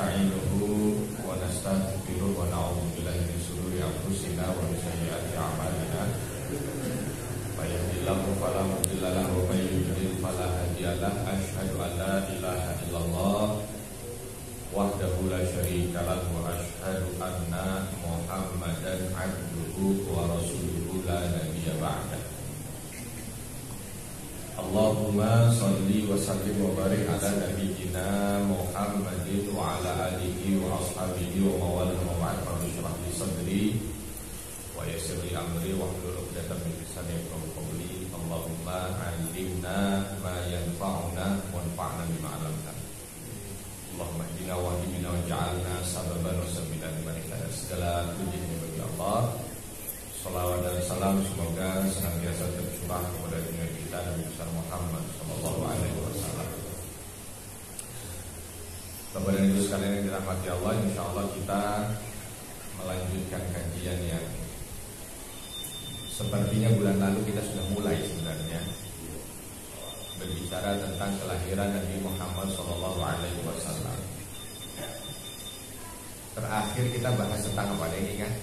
nasta'inuhu wa nastaghfiruh wa na'udzu billahi min shururi anfusina wa min sayyiati a'malina. May yahdihillahu fala mudilla lahu wa may yudlil fala hadiya lahu. Asyhadu an la ilaha illallah wahdahu la syarika lahu wa asyhadu anna Muhammadan abduhu wa rasuluhu la nabiyya ba'dah. Allahumma salli wa sallim wa barik ala nabiyyina Muhammadin wa ala alihi wa ashabihi wa mawala wa ba'd. Rabbi shrah li sadri wa yassir li amri wa hlul 'uqdatam min lisani yafqahu qawli. Allahumma 'allimna ma yanfa'una wanfa'na bima 'allamtana. Allahumma hdina wa hdina waj'alna sababan wa sabilan liman ihtada. Segala puji bagi Allah. Salawat dan salam semoga senantiasa tercurah kepada junjungan kita Nabi besar Muhammad sallallahu alaihi wasallam. Bapak dan Ibu sekalian yang dirahmati Allah, insyaallah kita melanjutkan kajian yang sepertinya bulan lalu kita sudah mulai sebenarnya berbicara tentang kelahiran Nabi Muhammad sallallahu alaihi wasallam. Terakhir kita bahas tentang apa ini kan?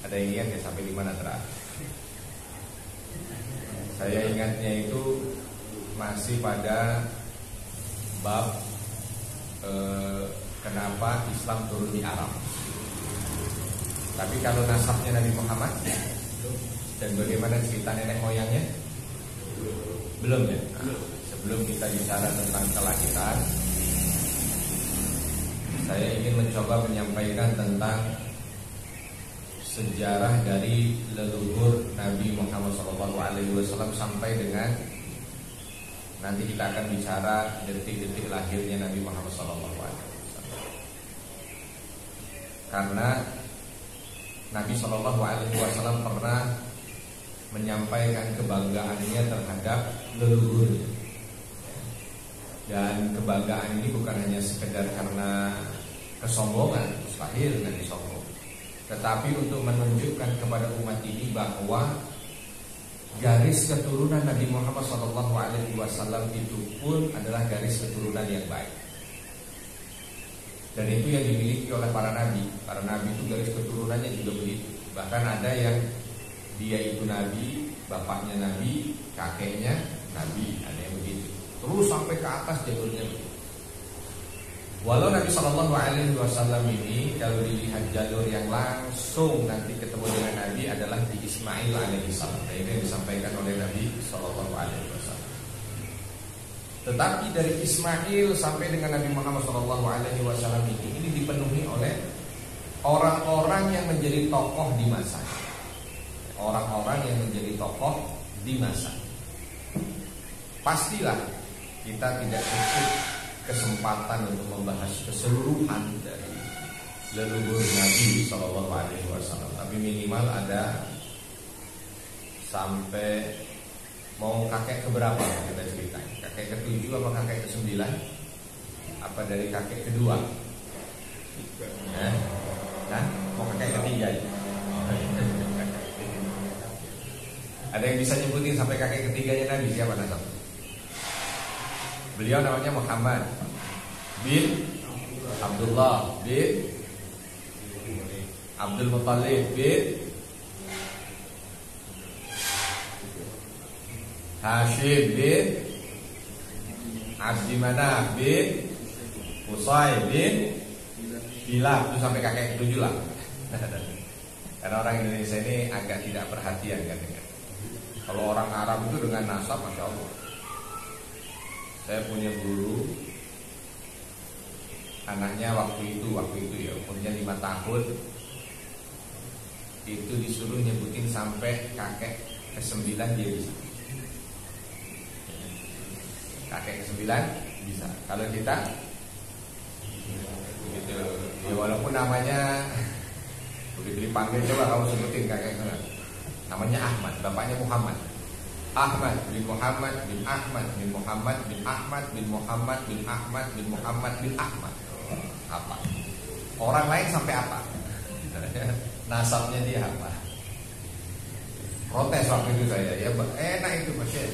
Ada yang ingat ya sampai di mana terakhir? Saya ingatnya itu masih pada bab kenapa Islam turun di Arab. Tapi kalau nasabnya Nabi Muhammad dan bagaimana cerita nenek moyangnya belum ya. Nah, sebelum kita bicara tentang kelahiran, saya ingin mencoba menyampaikan tentang sejarah dari leluhur Nabi Muhammad SAW sampai dengan nanti kita akan bicara detik-detik lahirnya Nabi Muhammad SAW. Karena Nabi SAW pernah menyampaikan kebanggaannya terhadap leluhurnya. Dan kebanggaan ini bukan hanya sekedar karena kesombongan, mustahil Nabi sombong, tetapi untuk menunjukkan kepada umat ini bahwa garis keturunan Nabi Muhammad SAW itu pun adalah garis keturunan yang baik. Dan itu yang dimiliki oleh para nabi. Para nabi itu garis keturunannya juga begitu. Bahkan ada yang dia itu nabi, bapaknya nabi, kakeknya nabi, ada yang begitu. Terus sampai ke atas jalurnya begitu. Walau Nabi SAW ini kalau dilihat jalur yang langsung nanti ketemu dengan Nabi adalah di Ismail alaihissalam. Nah, ini yang disampaikan oleh Nabi SAW. Tetapi dari Ismail sampai dengan Nabi Muhammad SAW ini dipenuhi oleh orang-orang yang menjadi tokoh di masa. Orang-orang yang menjadi tokoh di masa. Pastilah kita tidak cukup kesempatan untuk membahas keseluruhan dari leluhur Nabi SAW, tapi minimal ada sampai mau kakek keberapa kita ceritain? Kakek ke-7 apa kakek ke-9? Apa dari kakek kedua? Nah, mau kakek ketiga ya? Ada yang bisa nyebutin sampai kakek ketiganya Nabi siapa nasab? Beliau namanya Muhammad bin Abdullah bin Abdul Muttalib bin Hashim bin Abdi Manaf bin Qusay bin Kilab. Itu sampai kakek ke-7 lah. Karena orang Indonesia ini agak tidak perhatian kan. Kalau orang Arab itu dengan nasab, Masya Allah. Saya punya guru, anaknya waktu itu ya umurnya 5 tahun, itu disuruh nyebutin sampai kakek ke-9 dia bisa. Kakek ke-9 bisa. Kalau kita begitu ya, walaupun namanya begitu dipanggil, coba kamu sebutin kakek ke-9. Namanya Ahmad, bapaknya Muhammad. Ahmad bin Muhammad bin Ahmad bin Muhammad bin Ahmad bin Muhammad bin Ahmad bin Muhammad bin Ahmad. Apa? Orang lain sampai apa? Nasabnya dia apa? Protes waktu itu saya, ya enak itu Masya.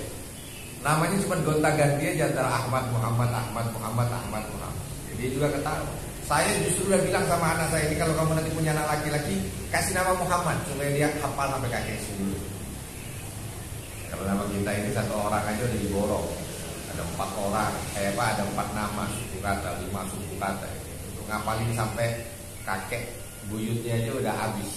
Namanya cuma gonta ganti aja antara Ahmad Muhammad Ahmad Muhammad Ahmad Muhammad. Dia juga ketawa. Saya justru udah bilang sama anak saya ini, kalau kamu nanti punya anak laki-laki, kasih nama Muhammad supaya dia hafal sampai kakek dulu. Kalau nama kita ini satu orang aja udah diborong. Ada 4 orang, ada 4 nama suku kata, 5 suku kata. Untuk ngapalin sampai kakek buyutnya aja udah habis.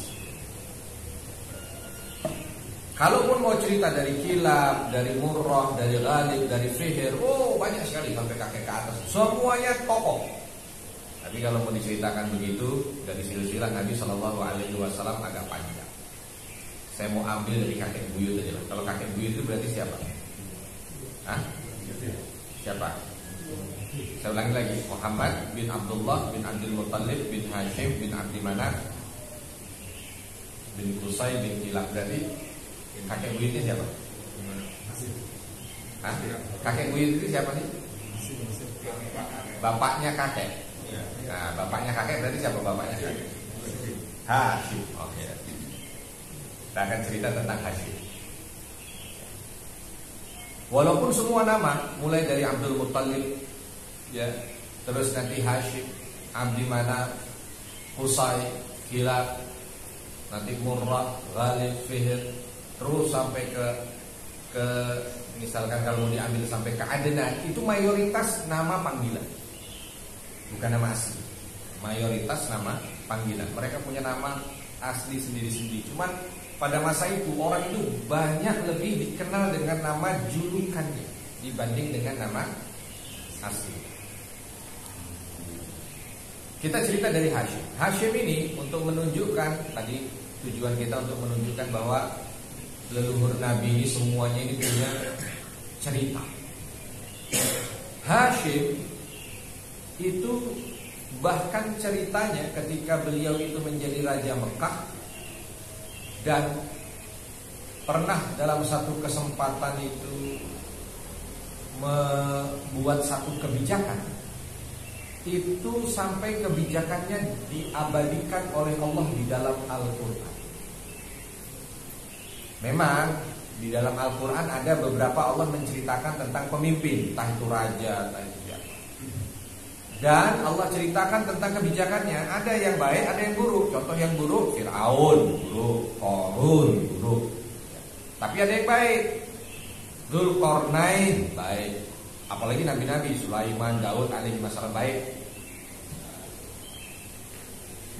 Kalaupun mau cerita dari Kilab, dari Murrah, dari Ghalib, dari Fihr, banyak sekali sampai kakek ke atas. Semuanya tokoh. Tapi kalau mau diceritakan begitu dari silsilah Nabi Shallallahu Alaihi Wasallam agak panjang. Saya mau ambil dari kakek buyut aja. Kalau kakek buyut itu berarti siapa? Hah? Siapa? Saya ulangi lagi. Muhammad bin Abdullah bin Abdul Muttalib bin Hashim bin Abdi Manaf bin Qusay bin Kilab. Berarti kakek buyutnya siapa? Hah? Kakek buyut itu siapa nih? Bapaknya kakek. Nah, bapaknya kakek berarti siapa bapaknya kakek? Hashim. Oke. Kita akan cerita tentang Hashim. Walaupun semua nama mulai dari Abdul Muttalib, ya, terus nanti Hashim, Abdi Manaf, Qusay, Kilab, nanti Murrah, Ghalib, Fihr, terus sampai ke misalkan kalau mau diambil sampai ke Adnan, itu mayoritas nama panggilan. Bukan nama asli. Mayoritas nama panggilan. Mereka punya nama asli sendiri-sendiri. Cuman pada masa itu orang itu banyak lebih dikenal dengan nama julukannya dibanding dengan nama asli. Kita cerita dari Hashim. Hashim ini untuk menunjukkan, tadi tujuan kita untuk menunjukkan bahwa leluhur Nabi ini semuanya ini punya cerita. Hashim itu bahkan ceritanya ketika beliau itu menjadi Raja Mekah dan pernah dalam satu kesempatan itu membuat satu kebijakan, itu sampai kebijakannya diabadikan oleh Allah di dalam Al-Quran. Memang di dalam Al-Quran ada beberapa Allah menceritakan tentang pemimpin, entah itu raja, entah itu siapa. Dan Allah ceritakan tentang kebijakannya. Ada yang baik, ada yang buruk. Contoh yang buruk, Fir'aun buruk, Qarun buruk. Tapi ada yang baik, Dzulqarnain baik. Apalagi nabi-nabi, Sulaiman, Daud alaihi wasallam baik.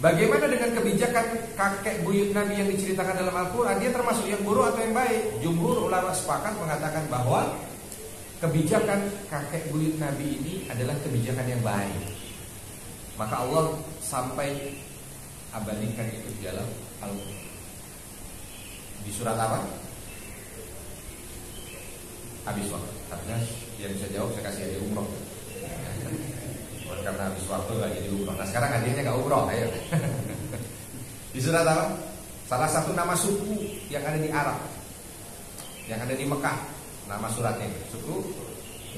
Bagaimana dengan kebijakan kakek buyut Nabi yang diceritakan dalam Al-Quran? Dia termasuk yang buruk atau yang baik? Jumhur ulama sepakat mengatakan bahwa kebijakan kakek buyut Nabi ini adalah kebijakan yang baik. Maka Allah sampai abadikan itu di dalam Al-Quran. Di surat apa? Habis waktu. Artinya yang bisa jawab saya kasih hadiah umroh. Karena habis waktu gak jadi umroh. Nah sekarang hadiahnya gak umroh, ayo. Di surat apa? Salah satu nama suku yang ada di Arab, yang ada di Mekah. Nama suratnya suku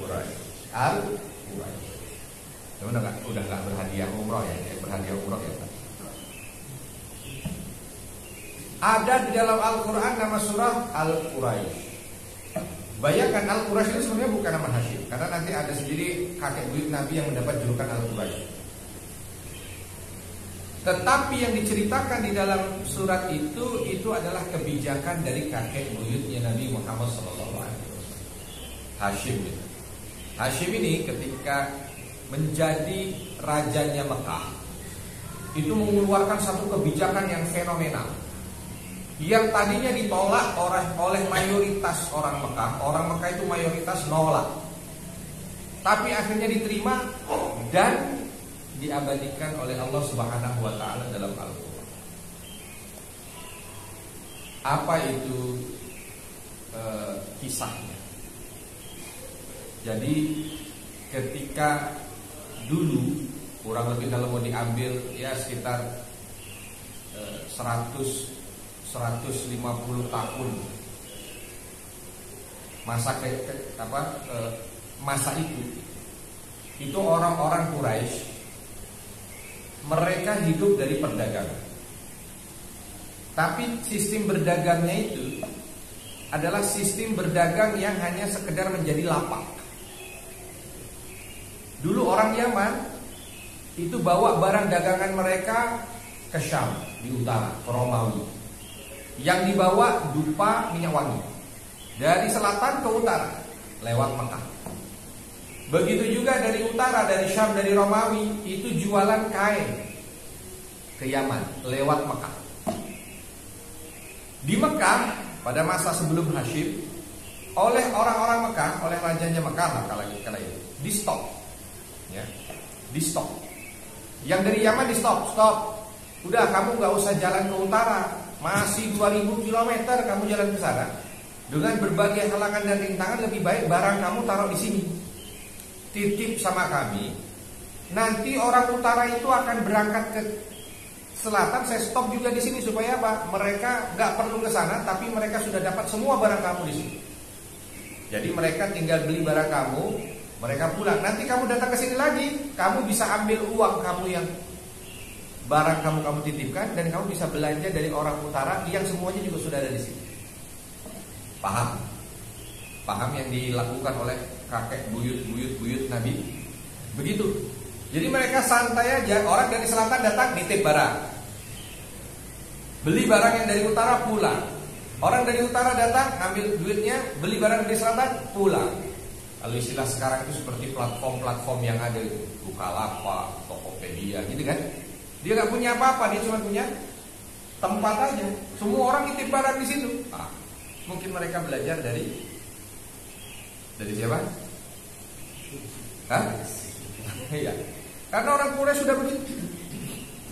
Quraisy. Al-Quraisy. Udah nggak berhadiah umroh ya? Berhadiah umroh ya Pak. Ada di dalam Al-Quran nama surah Al-Quraisy. Bayangkan Al-Quraisy itu sebenarnya bukan nama Hashim, karena nanti ada sendiri kakek buyut Nabi yang mendapat julukan Al-Quraisy. Tetapi yang diceritakan di dalam surat itu adalah kebijakan dari kakek buyutnya Nabi Muhammad SAW. Hashim. Hashim ini ketika menjadi rajanya Mekah, itu mengeluarkan satu kebijakan yang fenomenal, yang tadinya ditolak oleh mayoritas orang Mekah. Orang Mekah itu mayoritas nolak, tapi akhirnya diterima dan diabadikan oleh Allah Subhanahu wa taala dalam Al-Qur'an. Apa itu kisahnya? Jadi ketika dulu kurang lebih kalau mau diambil ya sekitar 150 tahun masa itu orang-orang Quraisy mereka hidup dari perdagangan. Tapi sistem berdagangnya itu adalah sistem berdagang yang hanya sekedar menjadi lapak. Dulu orang Yaman itu bawa barang dagangan mereka ke Syam di utara, ke Romawi. Yang dibawa dupa minyak wangi dari selatan ke utara lewat Mekah. Begitu juga dari utara, dari Syam, dari Romawi, itu jualan kain ke Yaman lewat Mekah. Di Mekah pada masa sebelum Hashim, oleh orang-orang Mekah, oleh rajanya Mekah lah kala itu, di stop, ya, di stop. Yang dari Yaman di stop. Udah, kamu nggak usah jalan ke utara, masih 2000 km kamu jalan ke sana. Dengan berbagai halangan dan rintangan, lebih baik barang kamu taruh di sini. Titip sama kami. Nanti orang utara itu akan berangkat ke selatan, saya stop juga di sini supaya apa? Mereka nggak perlu ke sana, tapi mereka sudah dapat semua barang kamu di sini. Jadi mereka tinggal beli barang kamu, mereka pulang. Nanti kamu datang ke sini lagi, kamu bisa ambil uang kamu yang barang kamu titipkan, dan kamu bisa belanja dari orang utara yang semuanya juga sudah ada di sini. Paham? Paham yang dilakukan oleh kakek buyut Nabi? Begitu. Jadi mereka santai aja. Orang dari selatan datang nitip barang, beli barang yang dari utara, pulang. Orang dari utara datang ngambil duitnya, beli barang dari selatan, pulang. Kalau istilah sekarang itu seperti platform-platform yang ada itu, Bukalapak, Tokopedia, gitu kan? Dia nggak punya apa-apa, dia cuma punya tempat aja. Semua orang nitip barang di situ. Mungkin mereka belajar dari siapa? Hah? Iya. Karena orang Quraisy sudah begitu.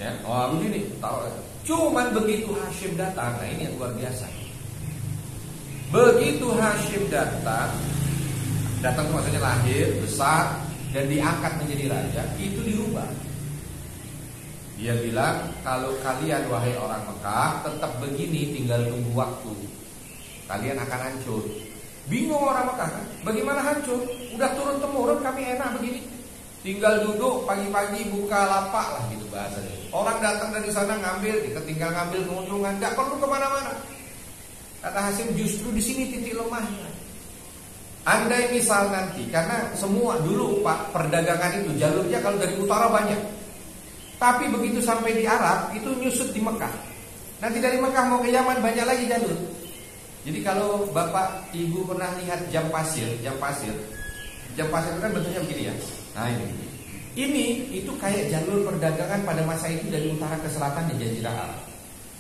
Ya, begini, tahu. Cuman begitu Hashim datang, nah ini yang luar biasa. Begitu Hashim datang itu maksudnya lahir, besar, dan diangkat menjadi raja, itu dirubah. Dia bilang, kalau kalian wahai orang Mekah tetap begini, tinggal tunggu waktu, kalian akan hancur. Bingung orang Mekah kan? Bagaimana hancur? Udah turun temurun kami enak begini. Tinggal duduk pagi-pagi buka lapak lah gitu bahasanya. Orang datang dari sana ngambil, kita tinggal ngambil keuntungan, nggak perlu kemana-mana. Kata Hashim, justru di sini titik lemahnya. Andai misal nanti, karena semua dulu Pak perdagangan itu jalurnya kalau dari utara banyak, tapi begitu sampai di Arab itu nyusut di Mekah. Nanti dari Mekah mau ke Yaman banyak lagi jalur. Jadi kalau Bapak Ibu pernah lihat jam pasir itu kan bentuknya begini ya. Nah ini itu kayak jalur perdagangan pada masa itu dari utara ke selatan di Jazirah Arab.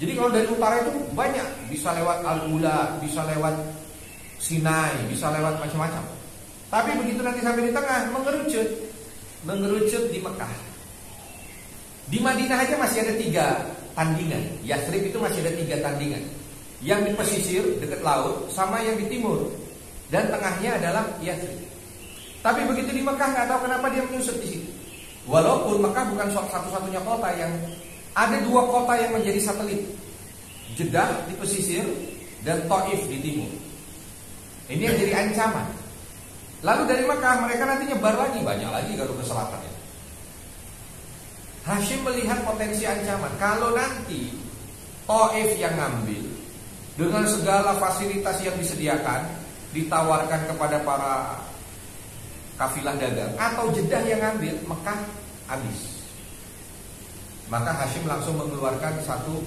Jadi kalau dari utara itu banyak, bisa lewat Al-Ula, bisa lewat Sinai, bisa lewat macam-macam. Tapi begitu nanti sampai di tengah mengerucut di Mekah. Di Madinah aja masih ada 3 tandingan. Yathrib itu masih ada 3 tandingan. Yang di pesisir dekat laut sama yang di timur, dan tengahnya adalah Yathrib. Tapi begitu di Mekah nggak tahu kenapa dia menyusut di situ. Walaupun Mekah bukan satu-satunya kota, yang ada 2 kota yang menjadi satelit, Jeddah di pesisir dan Taif di timur. Ini yang jadi ancaman. Lalu dari Mekah mereka nanti nyebar lagi, banyak lagi kalau ke selatan ya. Hashim melihat potensi ancaman. Kalau nanti Taif yang ngambil dengan segala fasilitas yang disediakan, ditawarkan kepada para kafilah dagang, atau Jeddah yang ngambil, Mekah habis. Maka Hashim langsung mengeluarkan satu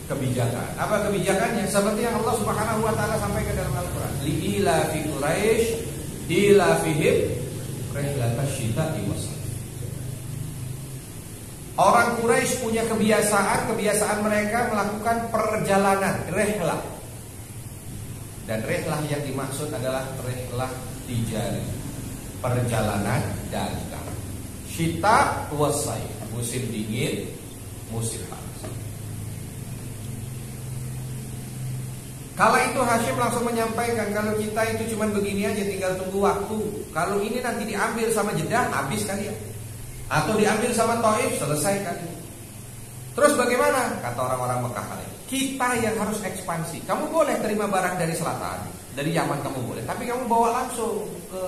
kebijakan. Apa kebijakannya? Seperti yang Allah Subhanahu wa taala sampaikan dalam Al-Qur'an. Li'ila fi Quraisy ila fihim rihlatash syita'i was. Orang Quraisy punya kebiasaan mereka melakukan perjalanan, rihlah. Dan rihlah yang dimaksud adalah rihlah tijari, perjalanan dagang. Syita wasai, musim dingin, musim panas. Kala itu Hashim langsung menyampaikan, kalau kita itu cuma begini aja, tinggal tunggu waktu. Kalau ini nanti diambil sama Jeddah, habis kalian. Atau diambil sama Taif, selesai kalian. Terus bagaimana? Kata orang-orang Mekah kali, kita yang harus ekspansi. Kamu boleh terima barang dari selatan, dari Yaman kamu boleh, tapi kamu bawa langsung ke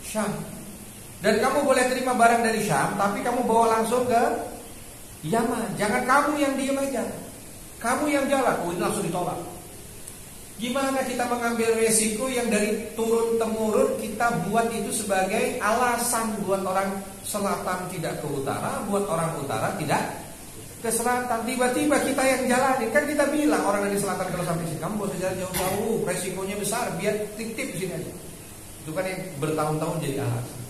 Syam. Dan kamu boleh terima barang dari Syam, tapi kamu bawa langsung ke Yaman. Jangan kamu yang diem aja, kamu yang jalan. Oh, ini langsung ditolak. Gimana kita mengambil resiko yang dari turun-temurun kita buat itu sebagai alasan buat orang selatan tidak ke utara, buat orang utara tidak ke selatan. Tiba-tiba kita yang jalanin. Kan kita bilang orang dari selatan kalau sampai sini, kamu gak usah jalan jauh-jauh, resikonya besar, biar tip-tip sini aja. Itu kan yang bertahun-tahun jadi alasan.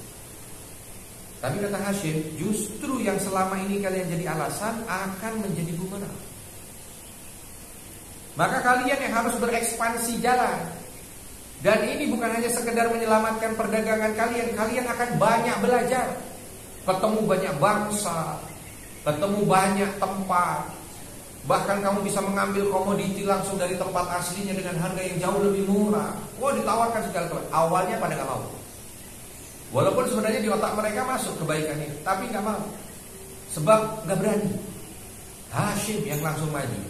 Tapi kata Hashim, justru yang selama ini kalian jadi alasan akan menjadi bumerang. Maka kalian yang harus berekspansi jalan. Dan ini bukan hanya sekedar menyelamatkan perdagangan kalian. Kalian akan banyak belajar. Ketemu banyak bangsa, ketemu banyak tempat. Bahkan kamu bisa mengambil komoditi langsung dari tempat aslinya dengan harga yang jauh lebih murah. Wah, ditawarkan segala macam. Awalnya pada gak mau. Walaupun sebenarnya di otak mereka masuk kebaikan ini, tapi gak mau. Sebab gak berani. Hashim yang langsung maju.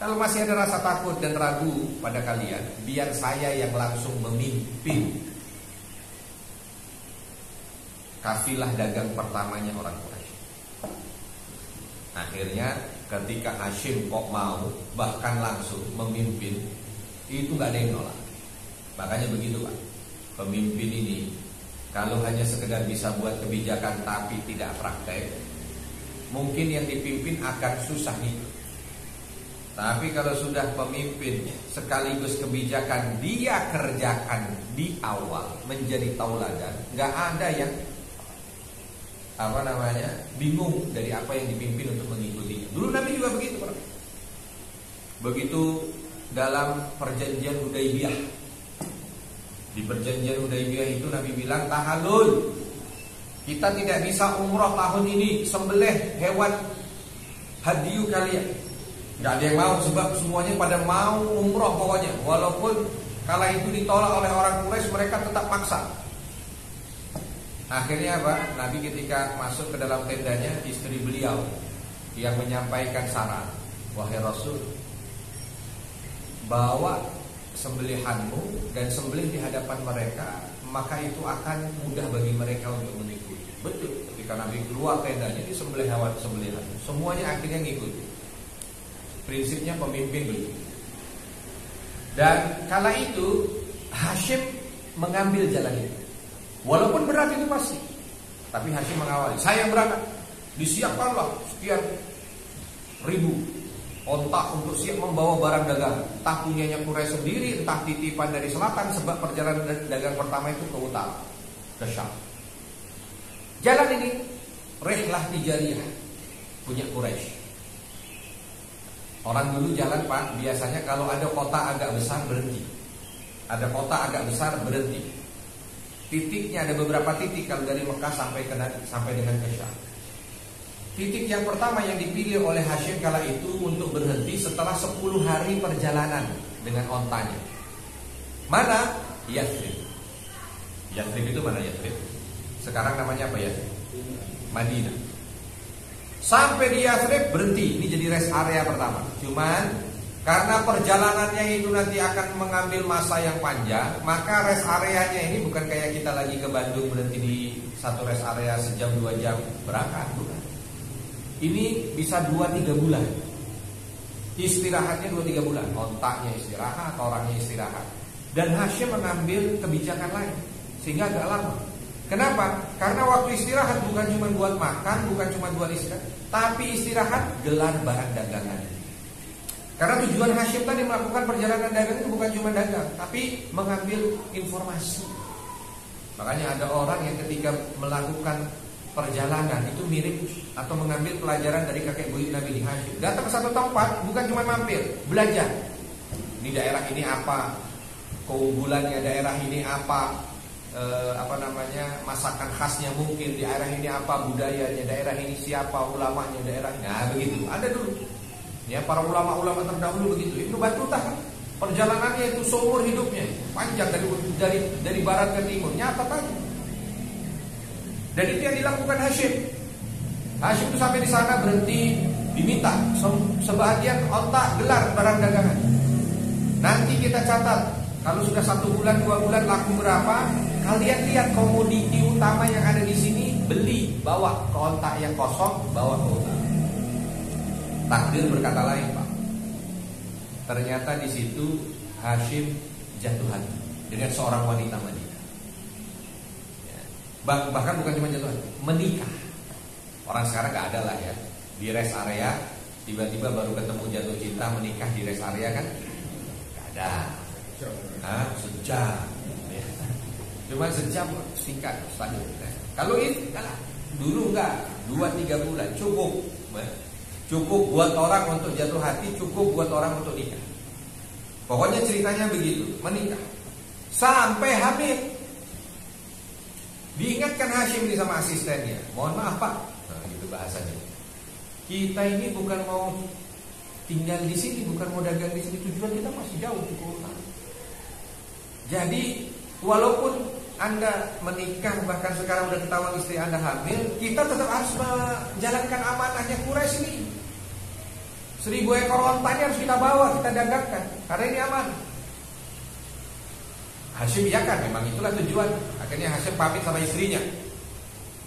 Kalau masih ada rasa takut dan ragu pada kalian, biar saya yang langsung memimpin kafilah dagang pertamanya orang Quraisy. Akhirnya ketika Hashim kok mau bahkan langsung memimpin, itu gak ada yang nolak. Makanya begitu Pak, pemimpin ini kalau hanya sekedar bisa buat kebijakan tapi tidak praktek, mungkin yang dipimpin akan susah nih. Tapi kalau sudah pemimpin sekaligus kebijakan dia kerjakan di awal menjadi tauladan, nggak ada yang bingung dari apa yang dipimpin untuk mengikutinya. Dulu Nabi juga begitu, Pak. Begitu dalam perjanjian Hudaybiyah. Di perjanjian Hudaybiyah itu Nabi bilang tahallul. Kita tidak bisa umroh tahun ini, sembelih hewan hadiyu kalian. Gak ada yang mau, sebab semuanya pada mau umroh pokoknya. Walaupun kala itu ditolak oleh orang Quraisy, mereka tetap maksa. Akhirnya apa? Nabi ketika masuk ke dalam tendanya, istri beliau yang menyampaikan saran, wahai Rasul, bawa sembelihanmu dan sembelih di hadapan mereka, maka itu akan mudah bagi mereka untuk mengikuti. Betul, ketika Nabi keluar tendanya, disembelih hewan sembelihan, semuanya akhirnya ngikuti. Prinsipnya pemimpin begitu. Dan kala itu Hashim mengambil jalan itu. Walaupun berat itu pasti, tapi Hashim mengawali. Saya yang berangkat. Disiapkanlah sekian ribu onta untuk siap membawa barang dagang. Entah punyanya Quraisy sendiri, entah titipan dari selatan, sebab perjalanan dagang pertama itu ke utara, ke Syam. Jalan ini rihlah tijariyah punya Quraisy. Orang dulu jalan Pak, biasanya kalau ada kota agak besar berhenti. Ada kota agak besar berhenti. Titiknya ada beberapa titik kalau dari Mekah sampai dengan ke Syam. Titik yang pertama yang dipilih oleh Hashim kala itu untuk berhenti setelah 10 hari perjalanan dengan ontanya. Mana? Yathrib. Yathrib itu mana Yathrib? Sekarang namanya apa ya? Madinah. Sampai di Yathrib berhenti. Ini jadi rest area pertama. Cuman karena perjalanannya itu nanti akan mengambil masa yang panjang, maka rest areanya ini bukan kayak kita lagi ke Bandung berhenti di satu rest area sejam 2 jam berangkat, bukan. Ini bisa 2-3 bulan. Istirahatnya 2-3 bulan. Ontaknya istirahat, orangnya istirahat. Dan Hashim mengambil kebijakan lain sehingga agak lama. Kenapa? Karena waktu istirahat bukan cuma buat makan, bukan cuma buat istirahat, tapi istirahat gelar barang dagangan. Karena tujuan Hashim tadi melakukan perjalanan dagang itu bukan cuma dagang, tapi mengambil informasi. Makanya ada orang yang ketika melakukan perjalanan itu mirip atau mengambil pelajaran dari kakek buyut Nabi Hashim. Datang ke satu tempat bukan cuma mampir, belajar. Ini daerah ini apa, keunggulannya daerah ini apa, masakan khasnya mungkin di daerah ini apa, budayanya daerah ini siapa, ulamanya daerah ini. Nah begitu, ada dulu. Ya para ulama-ulama terdahulu begitu. Ibnu Battutah perjalanannya itu seumur hidupnya panjang dari barat ke timur, nyata tadi. Dan itu yang dilakukan Hashim. Hashim itu sampai di sana berhenti, diminta sebagian onta gelar barang dagangan. Nanti kita catat kalau sudah 1 bulan 2 bulan laku berapa. Kalian lihat komoditi utama yang ada di sini, beli, bawa ke onta yang kosong, bawa ke utara. Takdir berkata lain Pak. Ternyata di situ Hashim jatuh hati dengan seorang wanita Madinah. Bahkan bukan cuma jatuh hati, menikah. Orang sekarang gak ada lah ya, di rest area tiba-tiba baru ketemu jatuh cinta menikah di rest area kan? Gak ada. Sejam. Cuma sejam singkat selanjutnya. Kalau ini kalah. Dulu enggak, 2-3 bulan cukup. Cukup buat orang untuk jatuh hati, cukup buat orang untuk nikah. Pokoknya ceritanya begitu, menikah sampai hamil. Diingatkan Hashim ini sama asistennya, mohon maaf Pak, nah, gitu bahasanya. Kita ini bukan mau tinggal di sini, bukan mau dagang di sini, tujuan kita masih jauh di kota. Jadi walaupun Anda menikah, bahkan sekarang udah ketahuan istri Anda hamil, kita tetap harus menjalankan amanahnya Quraisy ini. 1000 ekor ontanya harus kita bawa, kita dagangkan, karena ini amanah. Hashim ya kan, memang itulah tujuan. Akhirnya Hashim pamit sama istrinya.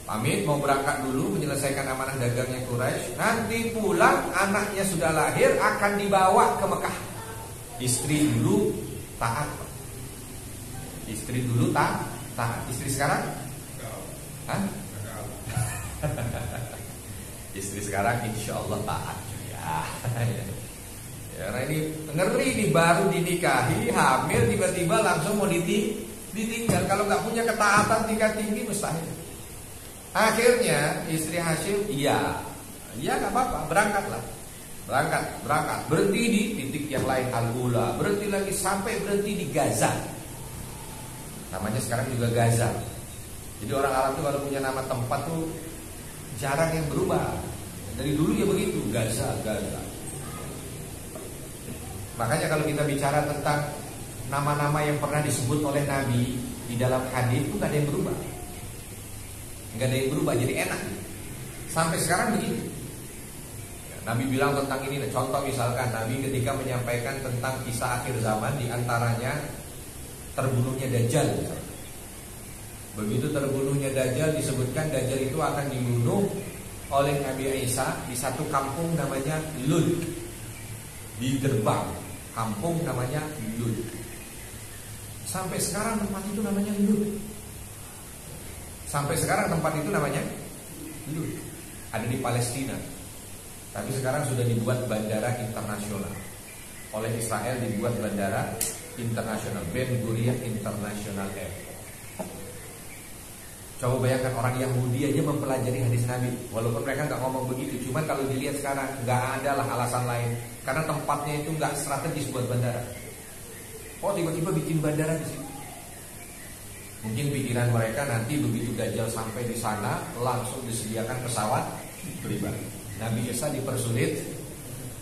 Pamit mau berangkat dulu menyelesaikan amanah dagangnya Quraisy. Nanti pulang anaknya sudah lahir akan dibawa ke Mekah. Istri dulu taat. Istri dulu taat. Istri sekarang? Hah? Istri sekarang insya Allah taat ya. Ya, karena ini ngeri nih, baru dinikahi, hamil, tiba-tiba langsung mau ditinggal. Kalau nggak punya ketaatan tingkat tinggi mustahil. Akhirnya istri Hashim, iya nggak apa-apa, berangkat, berhenti di titik yang lain, Al-Ula, berhenti lagi sampai berhenti di Gaza. Namanya sekarang juga Gaza. Jadi orang Arab tuh kalau punya nama tempat tuh jarang yang berubah. Dari dulu ya begitu, Gaza. Makanya kalau kita bicara tentang nama-nama yang pernah disebut oleh Nabi di dalam hadis itu nggak ada yang berubah. Nggak ada yang berubah, jadi enak. Sampai sekarang begitu. Nabi bilang tentang ini, contoh misalkan Nabi ketika menyampaikan tentang kisah akhir zaman, di antaranya terbunuhnya Dajjal. Begitu terbunuhnya Dajjal, disebutkan Dajjal itu akan dibunuh oleh Nabi Isa di satu kampung namanya Lud. Di gerbang kampung namanya Lud. Sampai sekarang tempat itu namanya Lud. Sampai sekarang tempat itu namanya Lud. Ada di Palestina. Tapi sekarang sudah dibuat bandara internasional. Oleh Israel dibuat bandara internasional, Ben Gurion International Airport. Coba bayangkan orang Yahudi aja mempelajari hadis Nabi. Walaupun mereka nggak ngomong begitu, cuman kalau dilihat sekarang nggak ada lah alasan lain. Karena tempatnya itu nggak strategis buat bandara. Oh tiba-tiba bikin bandara di sini. Mungkin pikiran mereka nanti begitu Dajjal sampai di sana langsung disediakan pesawat pribadi. Nabi Isa dipersulit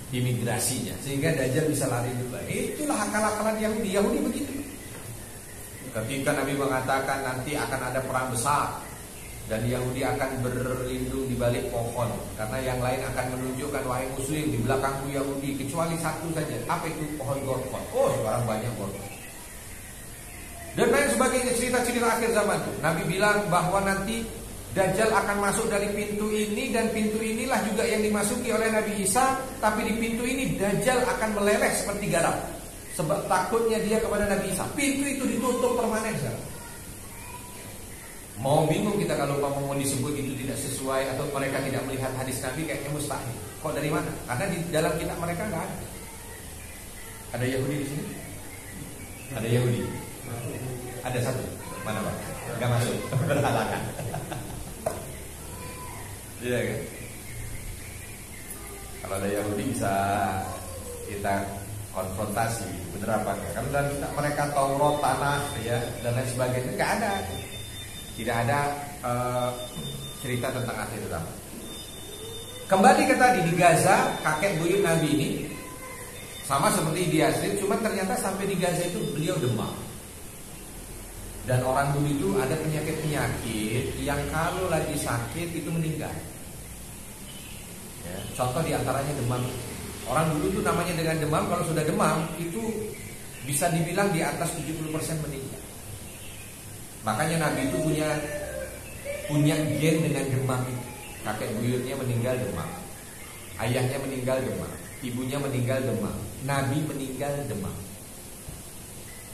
imigrasinya sehingga Dajjal bisa lari dulu. Itulah akal-akalan Yahudi. Yahudi begitu. Ketika Nabi mengatakan nanti akan ada perang besar dan Yahudi akan berlindung di balik pohon karena yang lain akan menunjukkan wahai muslim di belakangku Yahudi kecuali satu saja. Apa itu? Pohon gorkon. Oh sekarang banyak gorkon. Dan lain sebagainya, cerita-cerita akhir zaman itu. Nabi bilang bahwa nanti Dajjal akan masuk dari pintu ini dan pintu inilah juga yang dimasuki oleh Nabi Isa. Tapi di pintu ini Dajjal akan meleleh seperti garam. Sebab takutnya dia kepada Nabi Isa. Pintu itu ditutup permanen sekarang. Mau bingung kita kalau mau disebut itu tidak sesuai atau mereka tidak melihat hadis Nabi, kayaknya mustahil. Kok dari mana? Karena di dalam kitab mereka nggak ada. Ada Yahudi di sini? Ada Yahudi? Ada satu. Mana Pak? Nggak masuk. Berhalangan. Iya kan? Kalau ada Yahudi bisa kita konfrontasi, bener apa enggak? Kalau dalam kitab mereka Taurat, tanah, ya dan lain sebagainya nggak ada. Tidak ada cerita tentang akhir zaman. Kembali ke tadi di Gaza, kakek buyut Nabi ini sama seperti di Yasrib, cuma ternyata sampai di Gaza itu beliau demam. Dan orang dulu itu ada penyakit-penyakit yang kalau lagi sakit itu meninggal. Ya, contoh diantaranya demam. Orang dulu itu namanya dengan demam, kalau sudah demam itu bisa dibilang di atas 70% meninggal. Makanya Nabi itu punya gen dengan demam itu. Kakek buyutnya meninggal demam, ayahnya meninggal demam, ibunya meninggal demam, Nabi meninggal demam.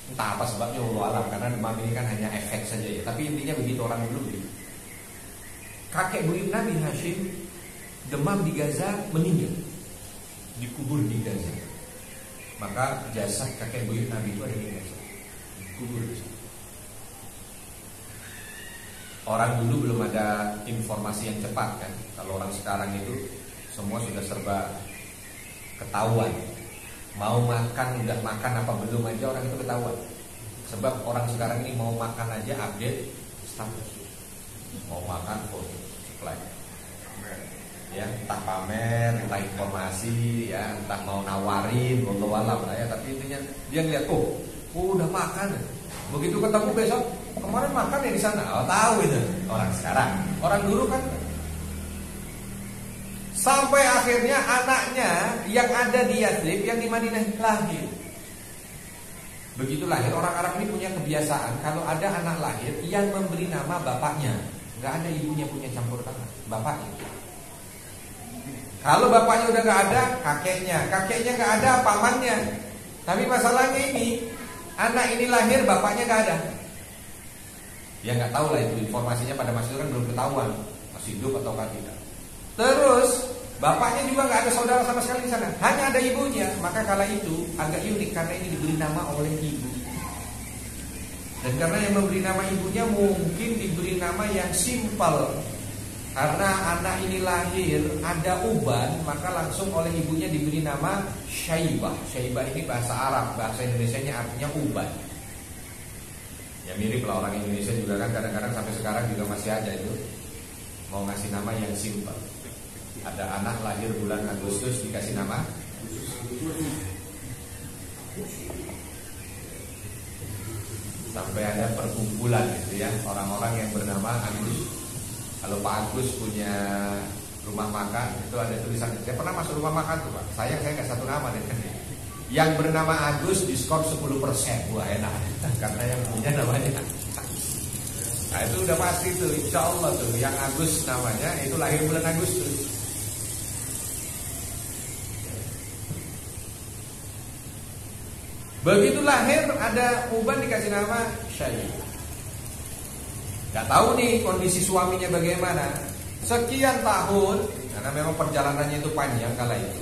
Entah apa sebabnya, Allah alam, karena demam ini kan hanya efek saja ya. Tapi intinya begitu, orang dulu begitu. Kakek buyut Nabi Hashim demam di Gaza, meninggal, dikubur di Gaza. Maka jasad kakek buyut Nabi itu ada di Gaza, dikubur di sana. Orang dulu belum ada informasi yang cepat kan. Kalau orang sekarang itu semua sudah serba ketahuan. Mau makan, udah makan apa belum aja orang itu ketahuan. Sebab orang sekarang ini mau makan aja update status. Mau makan foto, supply. Ya, entah pamer, entah informasi, ya, entah mau nawarin, wallahu lah ya. Tapi intinya dia ngeliat, oh udah makan. Begitu ketemu besok, kemarin makan ya di sana. Oh, tahu itu orang sekarang. Orang dulu kan sampai akhirnya anaknya yang ada di Yathrib, yang di Madinah lahir. Begitu lahir, orang Arab ini punya kebiasaan kalau ada anak lahir yang memberi nama bapaknya, nggak ada ibunya punya campur tangan, bapaknya. Kalau bapaknya udah nggak ada, kakeknya nggak ada, pamannya. Tapi masalahnya ini, anak ini lahir, bapaknya nggak ada. Ya nggak tahu lah itu informasinya pada masa itu kan belum ketahuan masih hidup atau tidak. Terus bapaknya juga nggak ada saudara sama sekali di sana, hanya ada ibunya. Maka kala itu agak unik karena ini diberi nama oleh ibu. Dan karena yang memberi nama ibunya mungkin diberi nama yang simpel. Karena anak ini lahir ada uban, maka langsung oleh ibunya diberi nama Syaibah. Syaibah ini bahasa Arab, bahasa Indonesianya artinya uban. Ya mirip lah, orang Indonesia juga kan kadang-kadang sampai sekarang juga masih ada itu mau ngasih nama yang simpel. Ada anak lahir bulan Agustus dikasih nama sampai ada perkumpulan gitu ya, orang-orang yang bernama Agus. Kalau Pak Agus punya rumah makan itu ada tulisan, saya pernah masuk rumah makan tuh Pak, sayang saya nggak satu nama deh. Yang bernama Agus diskon 10%. Wah enak, karena yang punya namanya nah itu udah pasti tuh, insya Allah tuh yang Agus namanya itu lahir bulan Agustus. Begitu lahir ada uban dikasih nama Syaibah. Gak tahu nih kondisi suaminya bagaimana. Sekian tahun, karena memang perjalanannya itu panjang kala itu.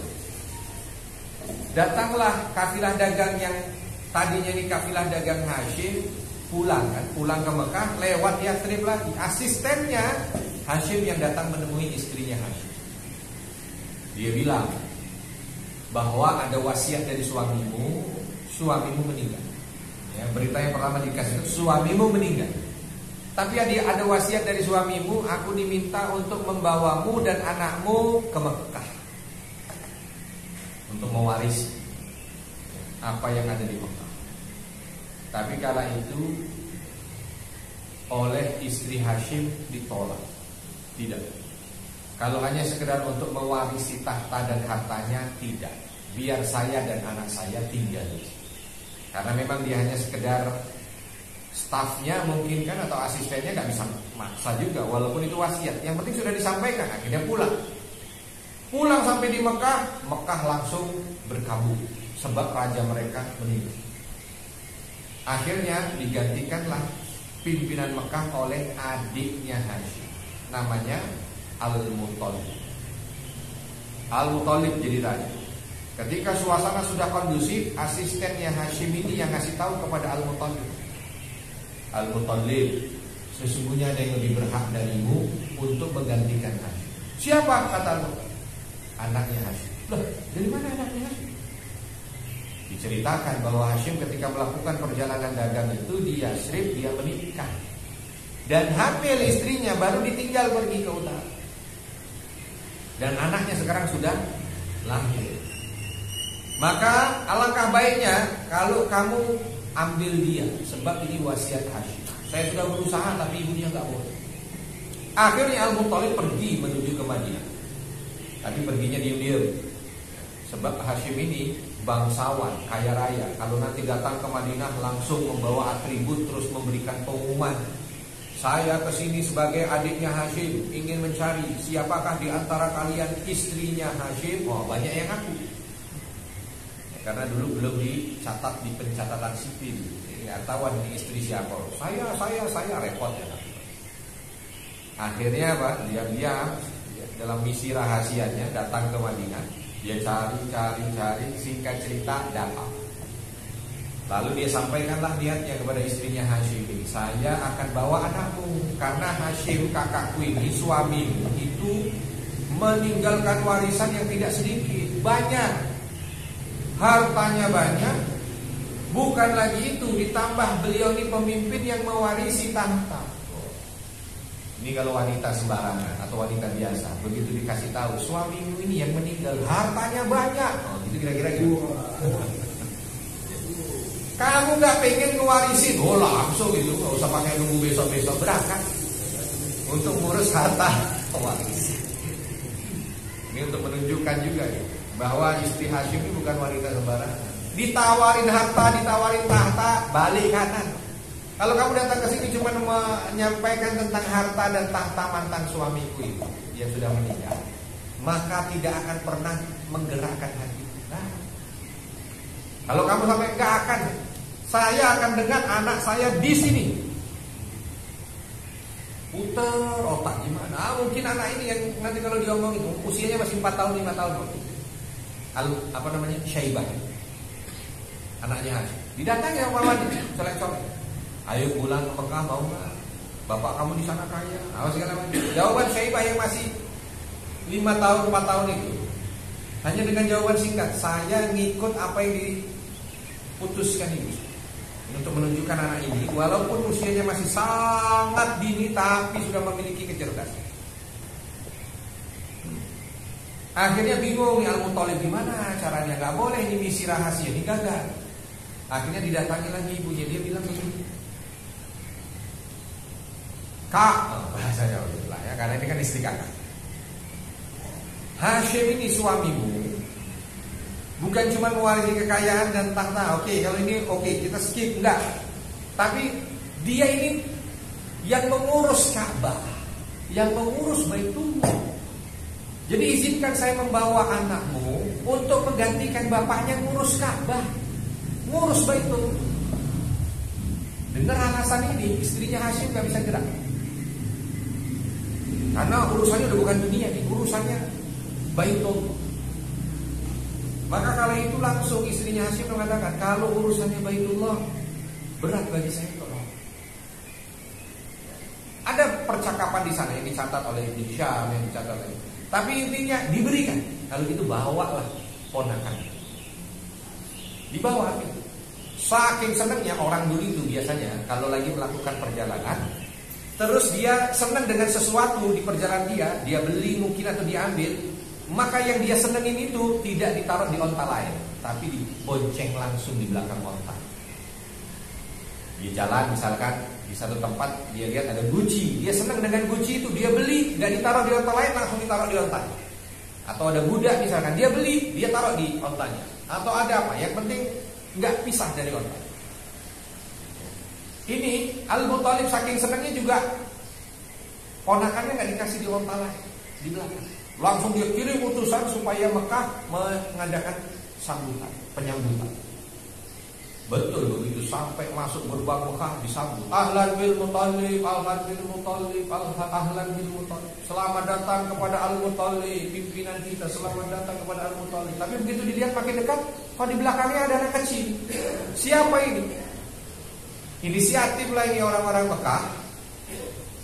Datanglah kafilah dagang yang tadinya ini kafilah dagang Hashim, pulang ke Mekah, lewat Yathrib lagi. Asistennya Hashim yang datang menemui istrinya Hashim. Dia bilang bahwa ada wasiat dari suamimu meninggal. Ya, berita yang pertama dikasih, suamimu meninggal. Tapi ada wasiat dari suamimu, aku diminta untuk membawamu dan anakmu ke Mekah untuk mewarisi apa yang ada di Mekah. Tapi kala itu oleh istri Hashim ditolak. Tidak. Kalau hanya sekedar untuk mewarisi tahta dan hartanya, tidak. Biar saya dan anak saya tinggal di sini. Karena memang dia hanya sekedar stafnya mungkin kan, atau asistennya, nggak bisa maksa juga. Walaupun itu wasiat, yang penting sudah disampaikan. Akhirnya pulang sampai di Mekah langsung berkabung sebab raja mereka meninggal. Akhirnya digantikanlah pimpinan Mekah oleh adiknya Hashim, namanya Al-Muttalib. Al-Muttalib jadi raja. Ketika suasana sudah kondusif, asistennya Hashim ini yang ngasih tahu kepada Al-Muttalib, sesungguhnya ada yang lebih berhak darimu untuk menggantikan Hashim. Siapa? Kata Al-Muttalib. Anaknya Hashim. Loh, dari mana anaknya Hashim? Diceritakan bahwa Hashim ketika melakukan perjalanan dagang itu di Yathrib, dia menikah dan hamil istrinya, baru ditinggal pergi ke utara. Dan anaknya sekarang sudah lahir. Maka alangkah baiknya kalau kamu ambil dia, sebab ini wasiat Hashim. Saya sudah berusaha tapi ibunya nggak boleh. Akhirnya Al-Muttalib pergi menuju ke Madinah. Tapi perginya diam-diam. Sebab Hashim ini bangsawan, kaya raya. Kalau nanti datang ke Madinah langsung membawa atribut, terus memberikan pengumuman. Saya kesini sebagai adiknya Hashim, ingin mencari siapakah di antara kalian istrinya Hashim. Oh, banyak yang ngaku. karena dulu belum dicatat di pencatatan sipil. Nggak tahu ini istri siapa. Saya repot ya. Akhirnya apa? Dia dalam misi rahasianya datang ke Madinah. Dia cari, singkat cerita dapat. Lalu dia sampaikanlah niatnya kepada istrinya Hashim ini. Saya akan bawa anakmu karena Hashim kakakku ini, suamimu itu meninggalkan warisan yang tidak sedikit, banyak. Hartanya banyak. Bukan lagi itu, ditambah beliau ini pemimpin yang mewarisi tahta. Ini kalau wanita sembarangan atau wanita biasa, begitu dikasih tahu suamimu ini yang meninggal, hartanya banyak. Itu kira-kira gitu. Kamu nggak pengen ngewarisin, langsung gitu, nggak usah pakai nunggu besok-besok berangkat untuk ngurus harta pewaris. Ini untuk menunjukkan juga ya, bahwa istri Hashim ini bukan wanita sembarangan. Ditawarin harta, ditawarin tahta, balik kanan. Kalau kamu datang ke sini cuma menyampaikan tentang harta dan tahta mantan suamiku itu yang sudah meninggal, maka tidak akan pernah menggerakkan hati. Nah, kalau kamu sampai nggak akan, saya akan dengan anak saya di sini. Puter otak gimana? Mungkin anak ini yang nanti kalau diomongin usianya masih 4 tahun 5 tahun. Apa namanya? Syaibah. Anaknya Hashim. Didatangi sama Mawadi, colek-colek. Ayo pulang ke Mekah, mau nggak? Bapak kamu di sana kaya. Segala macam. Jawaban Syaibah yang masih 5 tahun 4 tahun itu hanya dengan jawaban singkat, saya ngikut apa yang diputuskan ibu. Untuk menunjukkan anak ini walaupun usianya masih sangat dini tapi sudah memiliki kecerdasan. Akhirnya bingung ya Al-Muthalib, gimana caranya? Gak boleh ini misi rahasia, ini gagal. Akhirnya didatangi lagi ibunya, dia bilang begini, Kak, bahasanya lah ya, karena ini kan istri kakak. Hashim ini suamimu bukan cuma mewarisi kekayaan dan tahta. Oke, kalau ini oke, kita skip, enggak. Tapi dia ini yang mengurus Ka'bah, yang mengurus Baitullah. Jadi izinkan saya membawa anakmu untuk menggantikan bapaknya ngurus Ka'bah, ngurus Baitullah. Dengar alasan ini, istrinya Hashim gak bisa gerak. Karena urusannya udah bukan dunia nih, urusannya Baitullah. Maka kala itu langsung istrinya Hashim mengatakan, kalau urusannya Baitullah berat bagi saya tolong. Ada percakapan di sana yang dicatat oleh Ibn Syam, yang dicatat oleh, tapi intinya diberikan. Kalau itu bawalah ponakan, dibawa itu. Saking senangnya orang dulu itu biasanya kalau lagi melakukan perjalanan, terus dia senang dengan sesuatu di perjalanan dia beli mungkin atau diambil. Maka yang dia senengin itu tidak ditaruh di onta lain, tapi dibonceng langsung di belakang onta. Dia jalan misalkan di satu tempat, dia lihat ada guci, dia senang dengan guci itu, dia beli, nggak ditaruh di onta lain, langsung ditaruh di onta. Atau ada budak misalkan, dia beli, dia taruh di ontanya. Atau ada apa? Yang penting nggak pisah dari onta. Ini Al-Muthalib saking senangnya juga ponakannya nggak dikasih di onta lain, di belakang. Langsung dia kirim utusan supaya Mekah mengadakan sambutan, penyambutan. Betul begitu sampai masuk gerbang Mekah disambut. Ahlan bil Muthalib, ahlan bil Muthalib, ahlan bil Muthalib. Selamat datang kepada Al-Muthalib, pimpinan kita. Selamat datang kepada Al-Muthalib. Tapi begitu dilihat makin dekat, kok di belakangnya ada anak kecil. Siapa ini? Inisiatif lah ini orang-orang Mekah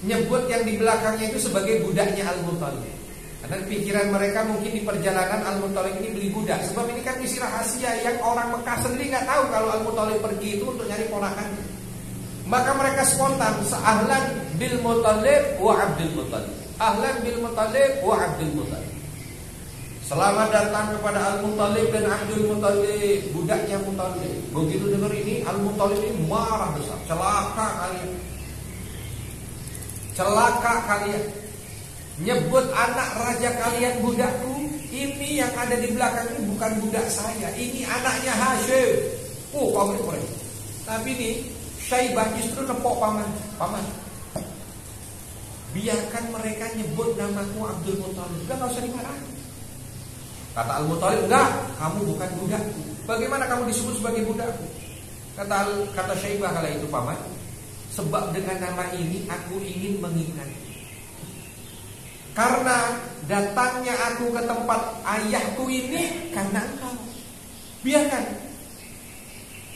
nyebut yang di belakangnya itu sebagai budaknya Al-Muthalib. Karena pikiran mereka mungkin di perjalanan Al-Muthalib ini beli budak. Sebab ini kan misi rahasia yang orang Mekah sendiri nggak tahu kalau Al-Muthalib pergi itu untuk nyari ponakannya. Maka mereka spontan, ahlan bil Muthalib wa Abdul Muthalib. Ahlan bil Muthalib wa Abdul Muthalib. Selamat datang kepada Al-Muthalib dan Abdul Muthalib, budaknya Muthalib. Begitu dengar ini, Al-Muthalib ini marah besar. Celaka kalian. Celaka kalian. Nyebut anak raja kalian budakku. Ini yang ada di belakang ini bukan budak saya, ini anaknya Hashim. Paman. Tapi ini Syaibah justru nepok paman. Biarkan mereka nyebut namaku Abdul Muthalib, enggak usah dimarahin. Kata Al-Muthalib, enggak, kamu bukan budakku. Bagaimana kamu disebut sebagai budakku? Kata Syaibah kala itu, paman, sebab dengan nama ini aku ingin mengingat. Karena datangnya aku ke tempat ayahku ini karena engkau. Biarkan.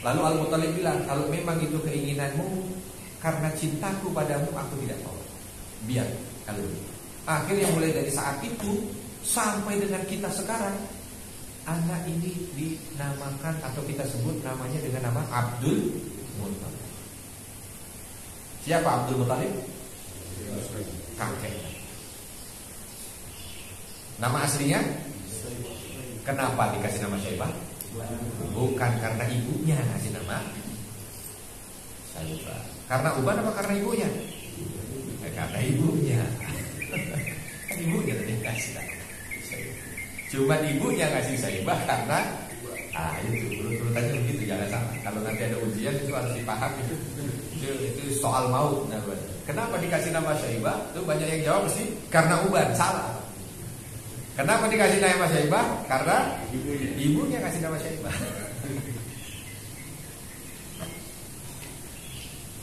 Lalu Al-Muttalib bilang, kalau memang itu keinginanmu, karena cintaku padamu aku tidak tolak. Biar kalau itu. Akhirnya mulai dari saat itu sampai dengan kita sekarang, anak ini dinamakan atau kita sebut namanya dengan nama Abdul Muttalib. Siapa Abdul Muttalib? Kakek. Nama aslinya? Kenapa dikasih nama Syaibah? Bukan karena ibunya ngasih nama Syaibah. Karena Uban apa karena ibunya? Karena ibunya. Ibunya tadi kasih nama. Cuma ibunya ngasih Syaibah karena itu urutannya begitu, jangan salah. Kalau nanti ada ujian itu harus dipahami. Itu soal maut. Kenapa dikasih nama Syaibah? Itu banyak yang jawab sih karena Uban, salah. Kenapa dikasih nama Syaibah? Karena ibunya kasih nama Syaibah.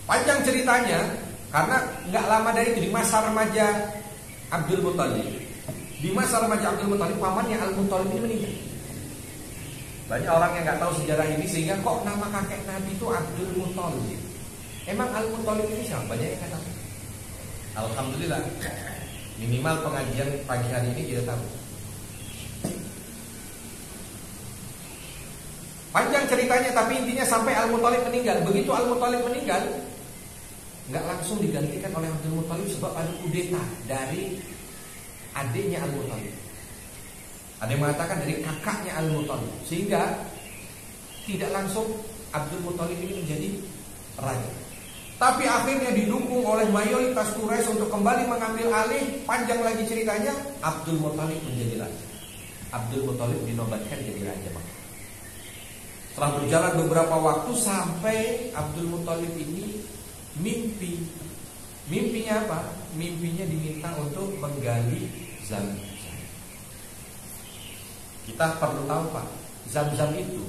Panjang ceritanya, karena nggak lama dari itu di masa remaja Abdul Muttalib. Di masa remaja Abdul Muttalib, pamannya Al-Muttalib ini meninggal. Banyak orang yang nggak tahu sejarah ini sehingga kok nama kakek Nabi itu Abdul Muttalib. Emang Al-Muttalib ini siapa? Banyak yang nggak tahu. Alhamdulillah, minimal pengajian pagi hari ini kita tahu. Panjang ceritanya, tapi intinya sampai Al-Muttalib meninggal. Begitu Al-Muttalib meninggal, nggak langsung digantikan oleh Abdul Muttalib sebab ada kudeta dari adiknya Al-Muttalib. Ada yang mengatakan dari kakaknya Al-Muttalib, sehingga tidak langsung Abdul Muttalib ini menjadi raja. Tapi akhirnya didukung oleh mayoritas Quraisy untuk kembali mengambil alih. Panjang lagi ceritanya, Abdul Muttalib menjadi raja. Abdul Muttalib dinobatkan jadi raja Makkah. Setelah berjalan beberapa waktu sampai Abdul Muttalib ini mimpi. Mimpinya apa? Mimpinya diminta untuk menggali Zam-Zam. Kita perlu tahu Pak, Zam-Zam itu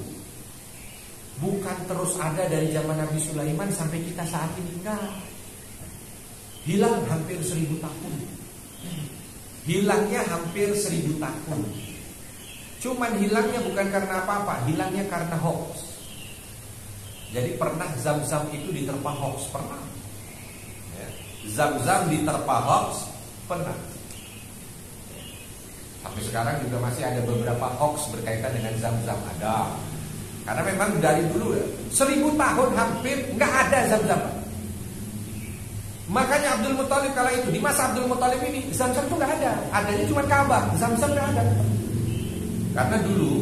bukan terus ada dari zaman Nabi Sulaiman sampai kita saat ini. Enggak. Hilang hampir 1000 tahun. Hilangnya hampir 1000 tahun. Cuman hilangnya bukan karena apa-apa, hilangnya karena hoax. Jadi pernah Zam-Zam itu diterpa hoax, pernah. Ya. Zam-Zam diterpa hoax, pernah. Sampai sekarang juga masih ada beberapa hoax berkaitan dengan Zam-Zam, ada. Karena memang dari dulu ya, 1000 tahun hampir nggak ada Zam-Zam. Makanya Abdul Muttalib kala itu, di masa Abdul Muttalib ini Zam-Zam itu nggak ada, adanya cuma Ka'bah, Zam-Zam nggak ada. Karena dulu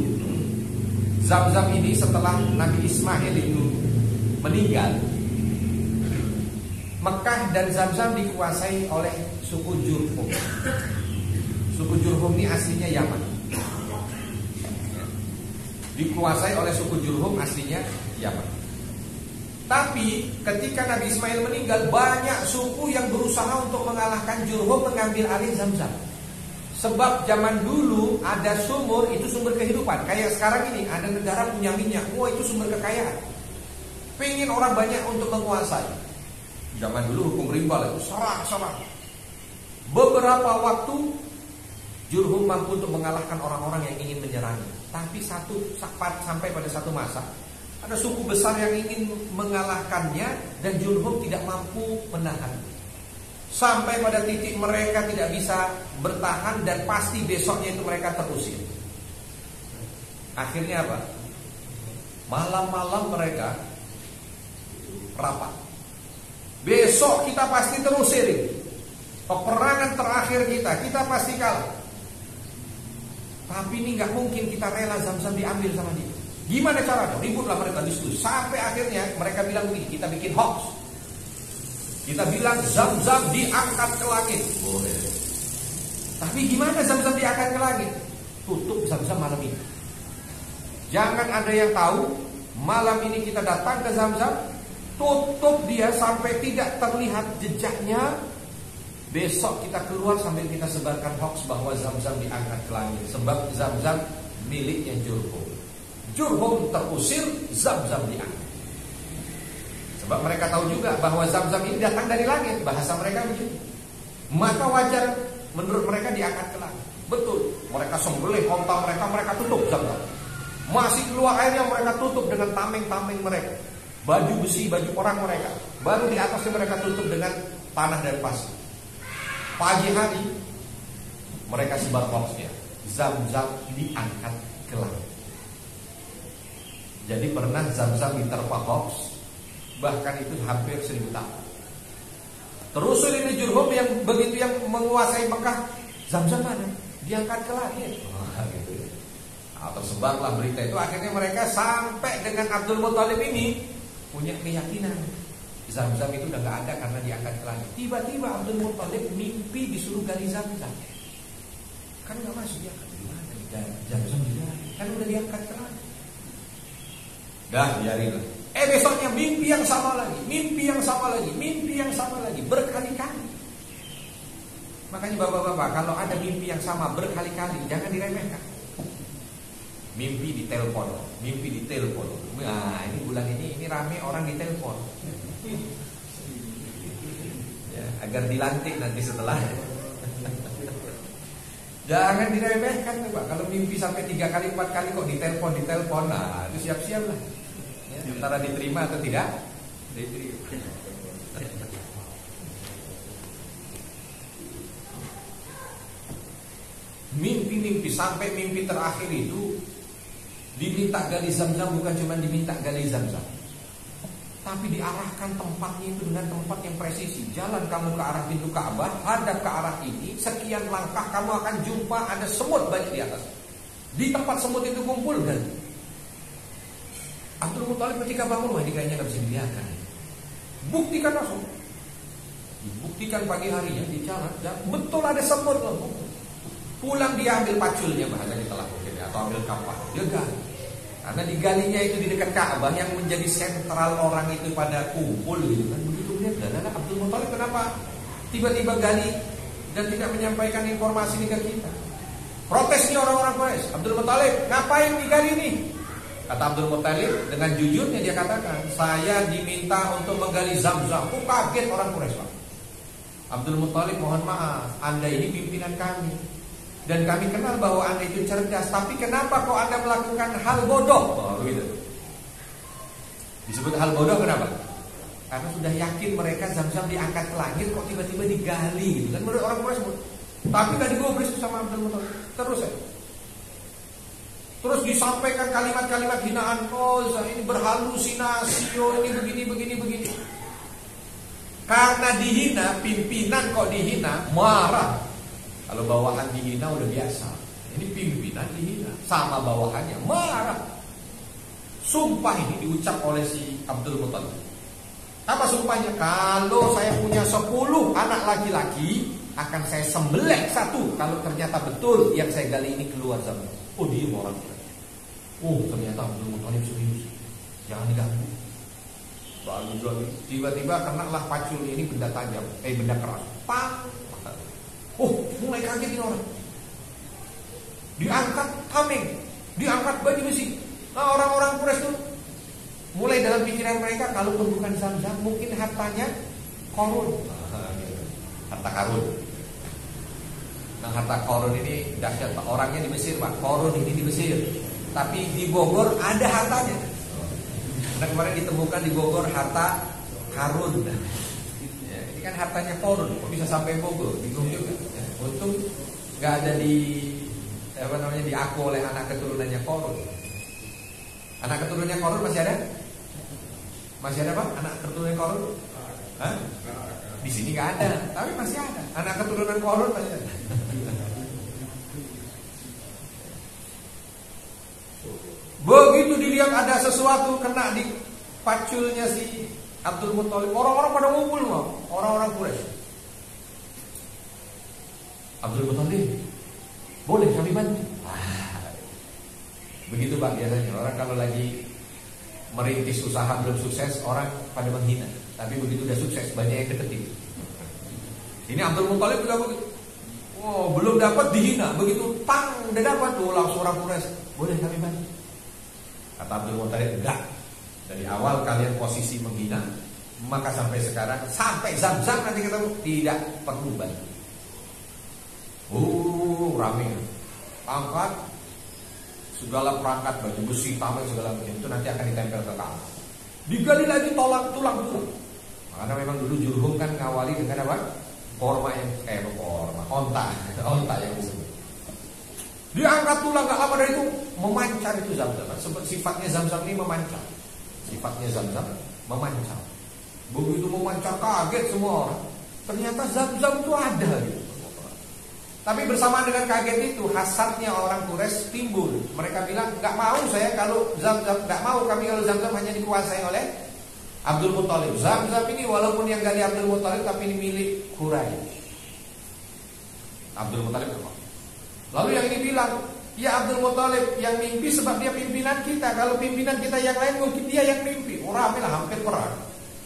Zam-Zam ini setelah Nabi Ismail itu meninggal, Mekah dan Zam-Zam dikuasai oleh suku Jurhum. Suku Jurhum ini aslinya Yaman. Dikuasai oleh suku Jurhum aslinya Yaman. Tapi ketika Nabi Ismail meninggal, banyak suku yang berusaha untuk mengalahkan Jurhum mengambil alih Zam-Zam. Sebab zaman dulu ada sumur, itu sumber kehidupan. Kayak sekarang ini ada negara punya minyak, wah itu sumber kekayaan. Pengen orang banyak untuk menguasai. Zaman dulu hukum rimba itu serang. Beberapa waktu Jurhum mampu untuk mengalahkan orang-orang yang ingin menyerangnya. Tapi sampai pada satu masa ada suku besar yang ingin mengalahkannya dan Jurhum tidak mampu menahan. Sampai pada titik mereka tidak bisa bertahan dan pasti besoknya itu mereka terusir. Akhirnya apa? Malam-malam mereka rapat. Besok kita pasti terusir. Peperangan terakhir kita pasti kalah. Tapi ini nggak mungkin kita rela Zam-Zam diambil sama dia. Gimana caranya? Ributlah mereka diskusi. Sampai akhirnya mereka bilang begini, kita bikin hoax. Kita bilang Zam-Zam diangkat ke langit. Boleh. Tapi gimana Zam-Zam diangkat ke langit? Tutup Zam-Zam malam ini. Jangan ada yang tahu. Malam ini kita datang ke Zam-Zam, tutup dia sampai tidak terlihat jejaknya. Besok kita keluar sambil kita sebarkan hoax bahwa Zam-Zam diangkat ke langit. Sebab Zam-Zam miliknya Jurhum. Jurhum terusir, Zamzam diangkat. Sebab mereka tahu juga bahwa Zamzam ini datang dari langit, bahasa mereka begitu. Maka wajar menurut mereka diangkat ke langit. Betul, mereka sembelih onta mereka tutup Zamzam. Masih keluar air yang mereka tutup dengan tameng-tameng mereka. Baju besi, baju perang mereka. Baru di atasnya mereka tutup dengan tanah dan pasir. Pagi hari mereka sebar hoaxnya, Zamzam diangkat ke langit. Jadi pernah Zamzam diterpa hoax, bahkan itu hampir 1000 tahun. Terus ini Jurhum yang begitu yang menguasai Mekah, Zamzam mana? Diangkat ke langit. Gitu. Nah, tersebarlah berita itu. Akhirnya mereka sampai dengan Abdul Muthalib ini punya keyakinan Zamzam itu udah gak ada karena diangkat ke langit. Tiba-tiba Abdul Muthalib mimpi disuruh gali Zamzam. Kan gak masuk ya, kan gimana nih Zamzam juga kan udah diangkat ke langit. Dah biarinlah. Besoknya mimpi yang sama lagi, mimpi yang sama lagi, mimpi yang sama lagi, berkali-kali. Makanya bapak-bapak, kalau ada mimpi yang sama berkali-kali, jangan diremehkan. Mimpi di telepon. Nah, ini bulan ini rame orang di telepon. Ya, agar dilantik nanti setelah. Jangan diremehkan, Pak. Kalau mimpi sampai 3 kali, 4 kali kok ditelepon, nah itu siap-siap lah. Antara diterima atau tidak diterima. Mimpi sampai mimpi terakhir itu diminta gali Zamzam, bukan cuma diminta gali Zamzam, tapi diarahkan tempatnya itu dengan tempat yang presisi. Jalan kamu ke arah pintu Ka'bah, hadap ke arah ini, sekian langkah kamu akan jumpa ada semut banyak di atas. Di tempat semut itu kumpul dan Abdul Muthalib ketika bangun, wah ini kayaknya gak bisa dibiarkan. Buktikan langsung. Dibuktikan pagi harinya di jalan, betul ada semut loh. Pulang dia ambil paculnya, bahasanya telah mungkin, atau ambil kapak, dia gali. Karena digalinya itu di dekat Ka'bah yang menjadi sentral orang itu pada kumpul gitu kan. Begitu lihat, Abdul Muthalib kenapa tiba-tiba gali dan tidak menyampaikan informasi ini ke kita? Protesnya orang-orang Quraisy. Abdul Muthalib, ngapain digali ini? Kata Abdul Muthalib dengan jujurnya dia katakan, saya diminta untuk menggali Zamzam. Kaget orang Quraisy, Pak. Abdul Muthalib, mohon maaf, Anda ini pimpinan kami dan kami kenal bahwa Anda itu cerdas, tapi kenapa kok Anda melakukan hal bodoh? Oh, begitu. Disebut hal bodoh kenapa? Karena sudah yakin mereka Zamzam diangkat ke langit, kok tiba-tiba digali gitu kan, menurut orang Quraisy. Tapi tadi digubris sama Abdul Muthalib. Terus disampaikan kalimat-kalimat hinaan. Oh, ini berhalusinasi. Oh, ini begini. Karena dihina, pimpinan kok dihina, marah. Kalau bawahan dihina udah biasa. Ini pimpinan dihina, sama bawahannya marah. Sumpah ini diucap oleh si Abdul Muthalib. Apa sumpahnya? Kalau saya punya 10 anak laki-laki, akan saya sembelih 1 kalau ternyata betul yang saya gali ini keluar Zamzam. Oh, dia orang. Oh, ternyata Abdul Muthalib serius. Jangan diganggu. Bagus lagi. Tiba-tiba kenalah pacul ini benda tajam, benda keras. Pang. Oh, mulai kaget ini orang. Diangkat tameng, diangkat baju besi. Nah, orang-orang Quraisy itu mulai dalam pikiran mereka, kalau bukan Zamzam, mungkin hartanya Qarun. Harta Qarun. Nah, harta Qarun ini dahsyat, Pak. Orangnya di Mesir, Pak. Qarun ini di Mesir. Tapi di Bogor ada hartanya. Nah, kemarin ditemukan di Bogor harta Qarun. Ya, ini kan hartanya Qarun, kok bisa sampai Bogor? Bingung juga. Ya, untung nggak ada diaku oleh anak keturunannya Qarun. Anak keturunannya Qarun masih ada? Masih ada, Pak? Anak keturunan Qarun? Hah? Di sini nggak ada, tapi masih ada. Anak keturunan Qarun masih ada. Begitu dilihat ada sesuatu kena di paculnya si Abdul Muthalib, orang-orang pada ngumpul, orang-orang Quraisy. Abdul Muthalib, boleh kami bantu? Begitu, Pak, biasanya orang kalau lagi merintis usaha belum sukses, orang pada menghina. Tapi begitu udah sukses, banyak yang deketin. Ini Abdul Muthalib juga begitu. Oh, belum dapat dihina, begitu tang udah dapat tuh langsung orang Quraisy, boleh kami bantu? Kata Abdul Muthalib, enggak. Dari awal kalian posisi menghina, maka sampai sekarang, sampai Zam-Zam nanti ketemu, tidak perlu bantu. Rame. Angkat segala perangkat, baju besi, tameng segala macam itu nanti akan ditempel ke kamu. Digali lagi tulang. Karena memang dulu Jurhum kan ngawali dengan apa? Onta yang disebut. Diangkat tulang, gak lama dari itu memancar itu Zam-Zam. Sifatnya Zam-Zam ini memancar. Begitu memancar kaget semua orang. Ternyata Zam-Zam itu ada gitu. Tapi bersamaan dengan kaget itu, hasadnya orang Quraisy timbul. Mereka bilang, nggak mau saya kalau Zam-Zam, nggak mau kami kalau Zam-Zam hanya dikuasai oleh Abdul Muthalib. Zam-Zam ini walaupun yang gali Abdul Muthalib, tapi ini milik Quraisy. Abdul Muthalib apa? Lalu yang ini bilang, ya Abdul Muthalib yang mimpi sebab dia pimpinan kita. Kalau pimpinan kita yang lain mungkin dia yang mimpi. Orang lah hampir perang.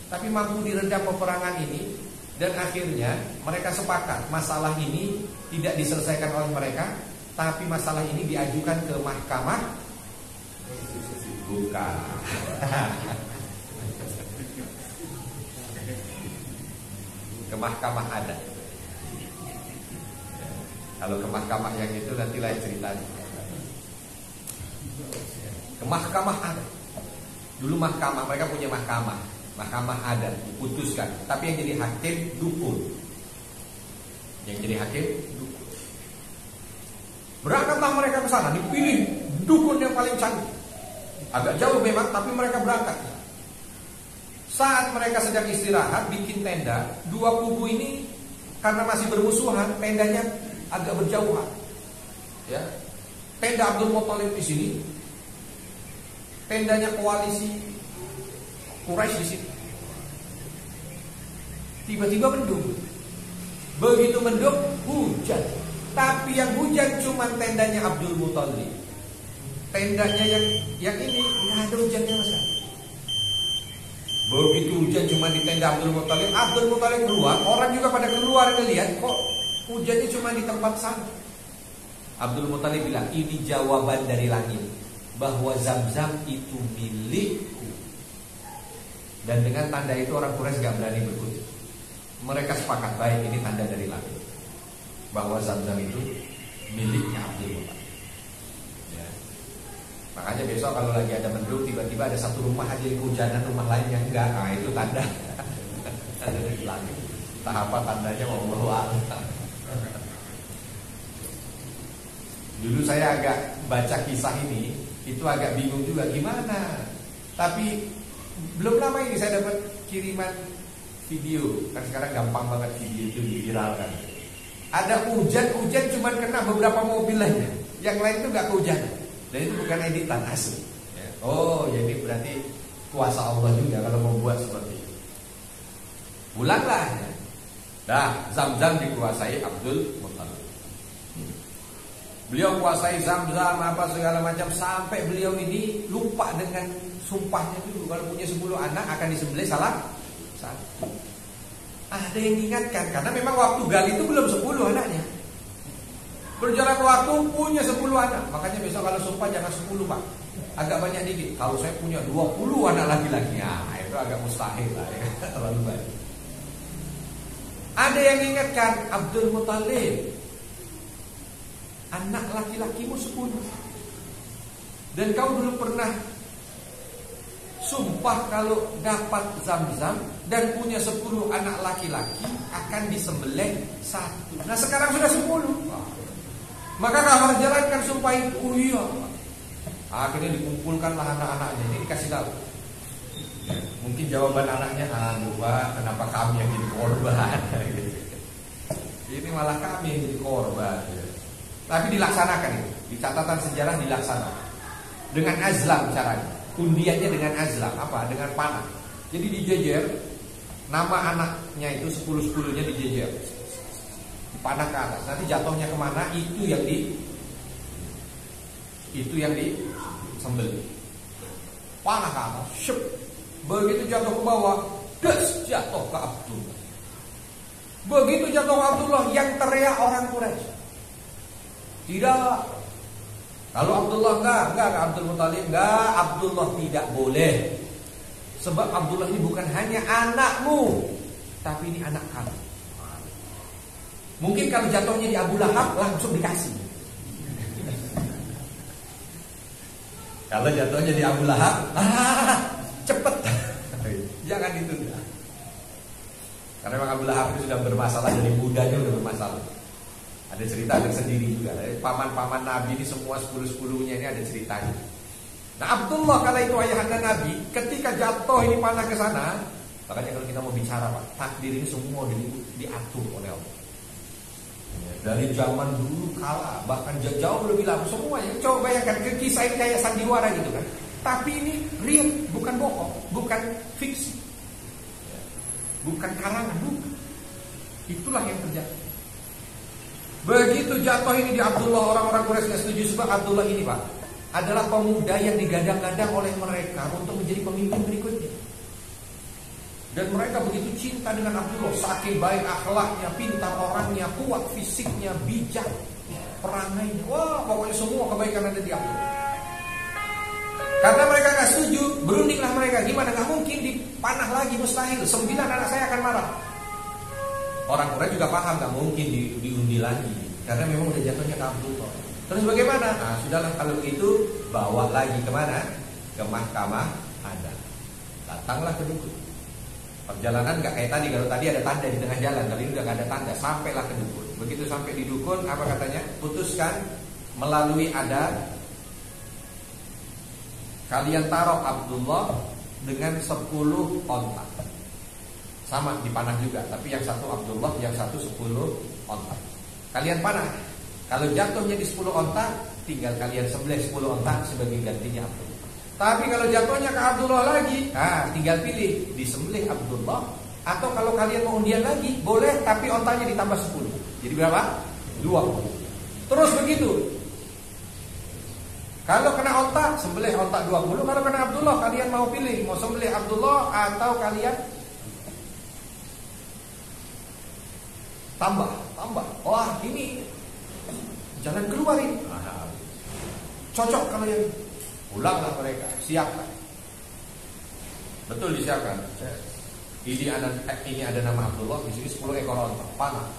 Tapi mampu diredam peperangan ini. Dan akhirnya mereka sepakat masalah ini tidak diselesaikan oleh mereka, tapi masalah ini diajukan ke mahkamah. Bukan. Ke mahkamah adat. Kalau ke mahkamah yang itu nanti lain ceritanya. Ke mahkamah adat. Dulu mahkamah, mereka punya mahkamah adat, diputuskan. Tapi yang jadi hakim dukun. Berangkatlah mereka ke sana, dipilih dukun yang paling canggih. Agak jauh memang, tapi mereka berangkat. Saat mereka sedang istirahat, bikin tenda. Dua kubu ini karena masih bermusuhan, tendanya agak berjauhan. Ya, tenda Abdul Muthalib di sini, tendanya koalisi Quraisy di situ. Tiba-tiba mendung. Begitu mendung, hujan. Tapi yang hujan cuma tendanya Abdul Muthalib. Tendanya yang ini nggak ada hujannya masa. Begitu hujan cuma di tenda Abdul Muthalib. Abdul Muthalib keluar, orang juga pada keluar ngelihat kok hujannya cuma di tempat sana. Abdul Muthalib bilang, ini jawaban dari langit bahwa Zam-Zam itu milikku. Dan dengan tanda itu orang Quraisy gak berani berkutik. Mereka sepakat, baik, ini tanda dari langit bahwa Zam-Zam itu miliknya Abdul Muthalib. Ya. Makanya besok kalau lagi ada mendung, tiba-tiba ada satu rumah aja kehujanan, rumah lain yang enggak. Nah itu tanda. Tanda dari langit. Entah apa tandanya, wallahu a'lam. Dulu saya agak baca kisah ini, itu agak bingung juga gimana. Tapi belum lama ini saya dapat kiriman video. Kan sekarang gampang banget video itu diviralkan. Ada hujan cuma kena beberapa mobil aja. Yang lain itu gak kehujanan. Dan itu bukan editan asli. Oh jadi berarti kuasa Allah juga kalau membuat seperti itu. Pulanglah. Dah Zam-Zam dikuasai Abdul Muthalib. Beliau kuasai Zam-Zam apa segala macam, sampai beliau ini lupa dengan sumpahnya dulu. Kalau punya 10 anak akan disembelih salah satu. Ada yang ingatkan, karena memang waktu gali itu belum 10 anaknya. Berjalan waktu punya 10 anak. Makanya besok kalau sumpah jangan 10 Pak, agak banyak dikit. Kalau saya punya 20 anak laki-laki, itu agak mustahil lah ya. Terlalu banyak. Ada yang ingatkan, Abdul Muthalib, anak laki-lakimu 10. Dan kau dulu pernah sumpah kalau dapat Zam-Zam dan punya 10 anak laki-laki akan disembelih 1. Nah sekarang sudah 10. Maka kau harus jalankan sumpah itu. Oh iya. Akhirnya dikumpulkanlah anak-anaknya. Ini dikasih tahu. Ya, mungkin jawaban anaknya, Pak, kenapa kami yang jadi korban? Ini malah kami yang jadi korban. Tapi dilaksanakan itu. Di catatan sejarah dilaksanakan. Dengan azlam caranya. Undiannya dengan azlam. Apa? Dengan panah. Jadi dijejer. Nama anaknya itu 10-10-nya dijejer. Panah ke atas. Nanti jatuhnya kemana? Itu yang disembelih. Panah ke atas. Syup. Begitu jatuh ke bawah, jatuh ke Abdullah. Begitu jatuh ke Abdullah, yang teriak orang Quraisy. Tidak. Kalau Abdullah enggak Abdul Muthalib enggak, Abdullah tidak boleh. Sebab Abdullah ini bukan hanya anakmu, tapi ini anak kamu. Mungkin kalau jatuhnya di Abu Lahab langsung dikasih. Kalau jatuhnya di Abu Lahab, cepet, jangan ditunda. Karena memang Abu Lahab itu sudah bermasalah dari mudanya, sudah bermasalah. Ada cerita tersendiri juga. Paman-paman Nabi ini semua 10-10-nya ini ada ceritanya. Nah Abdullah kala itu ayahanda Nabi, ketika jatuh ini panah ke sana, makanya kalau kita mau bicara Pak, takdir ini semua diatur oleh Allah. Dari zaman dulu kala, bahkan jauh lebih lama semuanya. Coba bayangkan kisah ini kayak sandiwara gitu kan. Tapi ini real, bukan bohong, bukan fiksi, bukan karangan, bukan. Itulah yang terjadi. Begitu jatuh ini di Abdullah, orang-orang Quraisy nggak setuju sebab Abdullah ini Pak adalah pemuda yang digadang-gadang oleh mereka untuk menjadi pemimpin berikutnya. Dan mereka begitu cinta dengan Abdullah, saking baik akhlaknya, pintar orangnya, kuat fisiknya, bijak perangainya. Wah, pokoknya semua kebaikan ada di Abdullah. Karena mereka nggak setuju, berundinglah mereka. Gimana? Nggak mungkin dipanah lagi, mustahil. 9 anak saya akan marah. Orang Quraisy juga paham nggak mungkin diundi lagi, karena memang udah jatuhnya ke Abdullah. Terus bagaimana? Nah, sudahlah kalau begitu bawa lagi kemana? Ke mahkamah adat. Datanglah ke dukun. Perjalanan nggak kayak tadi. Kalau tadi ada tanda di tengah jalan, kali ini udah nggak ada tanda. Sampailah ke dukun. Begitu sampai di dukun, apa katanya? Putuskan melalui adat. Kalian taruh Abdullah dengan 10 onta. Sama dipanah juga, tapi yang satu Abdullah, yang satu 10 onta. Kalian panah. Kalau jatuhnya di 10 onta, tinggal kalian sembelih 10 onta sebagai gantinya Abdullah. Tapi kalau jatuhnya ke Abdullah lagi, tinggal pilih disembelih Abdullah, atau kalau kalian mau undian lagi, boleh, tapi ontanya ditambah 10. Jadi berapa? 20. Terus begitu. Kalau kena onta, sembelih onta 20. Kalau kena Abdullah, kalian mau pilih, mau sembelih Abdullah atau kalian tambah. Wah, ini jalan keluar ini. Cocok kalau yang ulanglah mereka, siapkan. Betul disiapkan. Ini ada nama Abdullah, di sini 10 ekor onta, panah.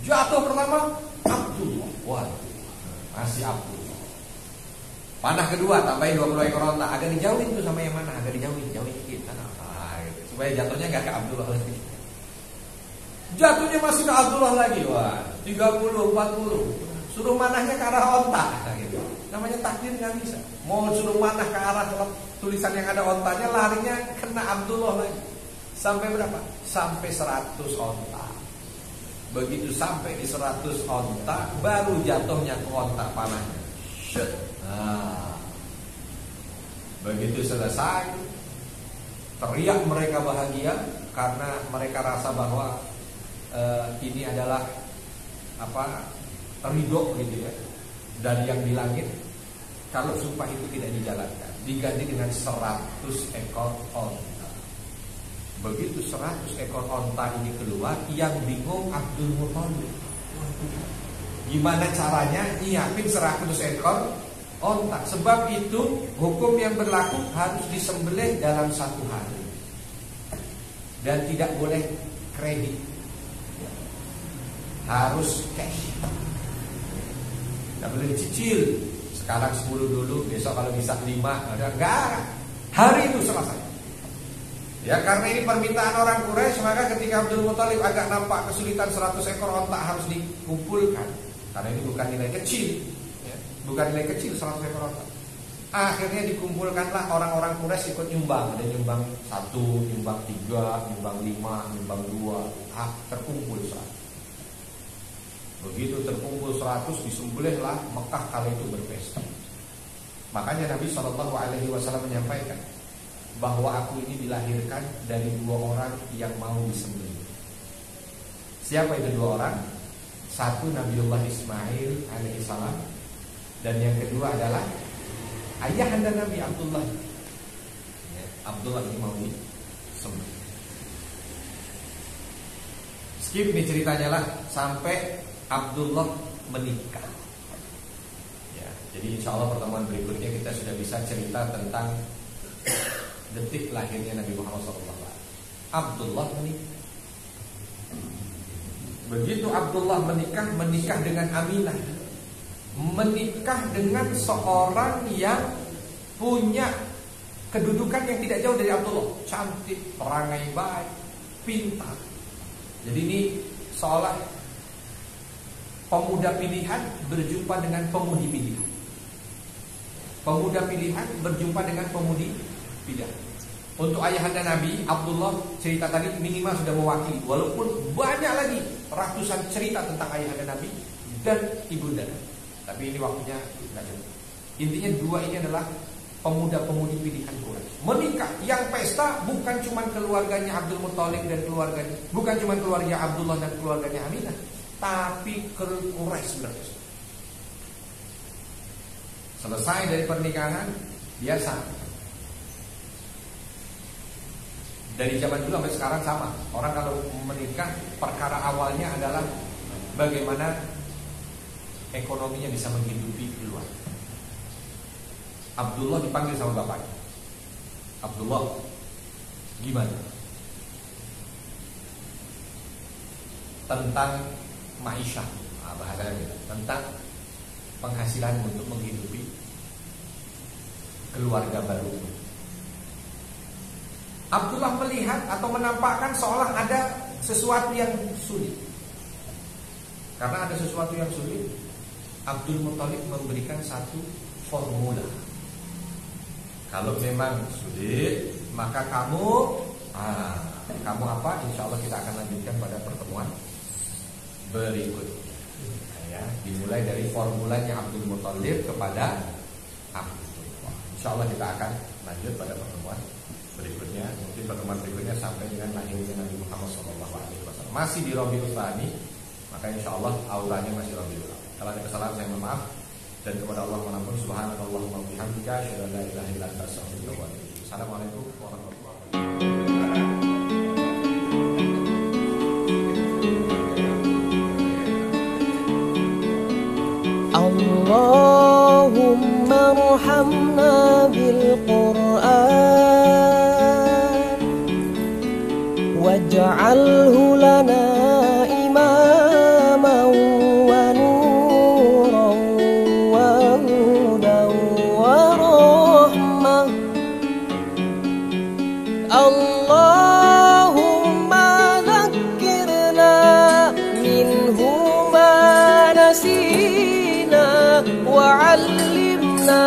Jatuh pertama Abdullah. Waduh, masih Abdullah. Panah kedua tambahin 20 ekor onta. Agak dijauhin tuh sama yang mana? Agak jauhin dikit. Gitu. Supaya jatuhnya gak ke Abdullah lagi. Jatuhnya masih ke Abdullah lagi. Wah, 30, 40. Suruh manahnya ke arah onta gitu. Namanya takdir gak bisa. Mau suruh manah ke arah tulisan yang ada ontanya, larinya kena Abdullah lagi. Sampai berapa? Sampai 100 onta. Begitu sampai di 100 onta, baru jatuhnya ke onta panahnya. Shut. Begitu selesai, teriak mereka bahagia karena mereka rasa bahwa ini adalah ridho gitu ya dari yang di langit. Kalau sumpah itu tidak dijalankan, diganti dengan 100 ekor onta. Begitu 100 ekor onta ini keluar, yang bingung Abdul Muthalib. Gimana caranya nyiapin 100 ekor onta? Sebab itu hukum yang berlaku harus disembelih dalam 1 hari dan tidak boleh kredit, harus cash. Tidak boleh dicicil. Sekarang 10 dulu, besok kalau bisa 5. Enggak. Hari itu selesai. Ya karena ini permintaan orang Quraisy, maka ketika Abdul Muthalib agak nampak kesulitan 100 ekor onta harus dikumpulkan. Karena ini bukan nilai kecil, ya. Bukan nilai kecil 100 ekor onta. Akhirnya dikumpulkanlah orang-orang Quraisy ikut nyumbang. Ada nyumbang 1, nyumbang 3, nyumbang 5, nyumbang 2. Terkumpul 100. Begitu terkumpul 100, disembelihlah. Mekah kala itu berpesta. Makanya Nabi SAW menyampaikan bahwa aku ini dilahirkan dari 2 orang yang mau disembelih. Siapa itu 2 orang? Satu Nabiullah Ismail alaihissalam, dan yang kedua adalah ayahanda Nabi Abdullah. Abdullah ini mau disembelih. Skip nih ceritanya lah sampai Abdullah menikah. Jadi insya Allah pertemuan berikutnya kita sudah bisa cerita tentang detik lahirnya Nabi Muhammad SAW. Abdullah menikah. Begitu Abdullah menikah dengan Aminah, menikah dengan seorang yang punya kedudukan yang tidak jauh dari Abdullah, cantik, perangai baik, pintar. Jadi ini seolah pemuda pilihan berjumpa dengan pemudi pilihan. Pemuda pilihan berjumpa dengan pemudi pilihan. Untuk ayahanda Nabi, Abdullah cerita tadi minimal sudah mewakili. Walaupun banyak lagi ratusan cerita tentang ayahanda Nabi dan ibunda. Tapi ini waktunya tidak cukup. Intinya dua ini adalah pemuda-pemudi pilihan Quraisy. Menikah, yang pesta bukan cuma keluarganya Abdul Muthalib dan keluarganya, bukan cuma keluarga Abdullah dan keluarganya Aminah, tapi Quraisy berpesta. Selesai dari pernikahan, biasa. Dari zaman dulu sampai sekarang sama. Orang kalau menikah, perkara awalnya adalah bagaimana ekonominya bisa menghidupi keluarga. Abdullah dipanggil sama bapaknya. Abdullah, gimana? Tentang ma'isyah, bahasanya gitu. Tentang penghasilan untuk menghidupi keluarga baru. Abdullah melihat atau menampakkan seolah ada sesuatu yang sulit. Karena ada sesuatu yang sulit, Abdul Muthalib memberikan satu formula. Kalau memang sulit, maka kamu apa? Insya Allah kita akan lanjutkan pada pertemuan berikutnya. Ya, dimulai dari formulanya Abdul Muthalib kepada Abdullah. Insya Allah kita akan lanjut pada pertemuan berikutnya. Mungkin pertemuan berikutnya sampai dengan lahirnya Nabi Muhammad SAW. Masih di Rabiul Tsani, maka insya Allah auranya masih Rabiul Awal. Kalau ada kesalahan saya mohon maaf, dan kepada Allah mohon ampun. Subhanallahumma wa bihamdika, asyhadu an la ilaha illa anta, astaghfiruka wa atubu ilaik. Assalamualaikum warahmatullahi wabarakatuh. Allahumma arhamna bil Qur'an waj'alhu lana imaman wa nuran wa hudan wa rahmah. Allahumma dhakkirna minhu ma nasina wa 'allimna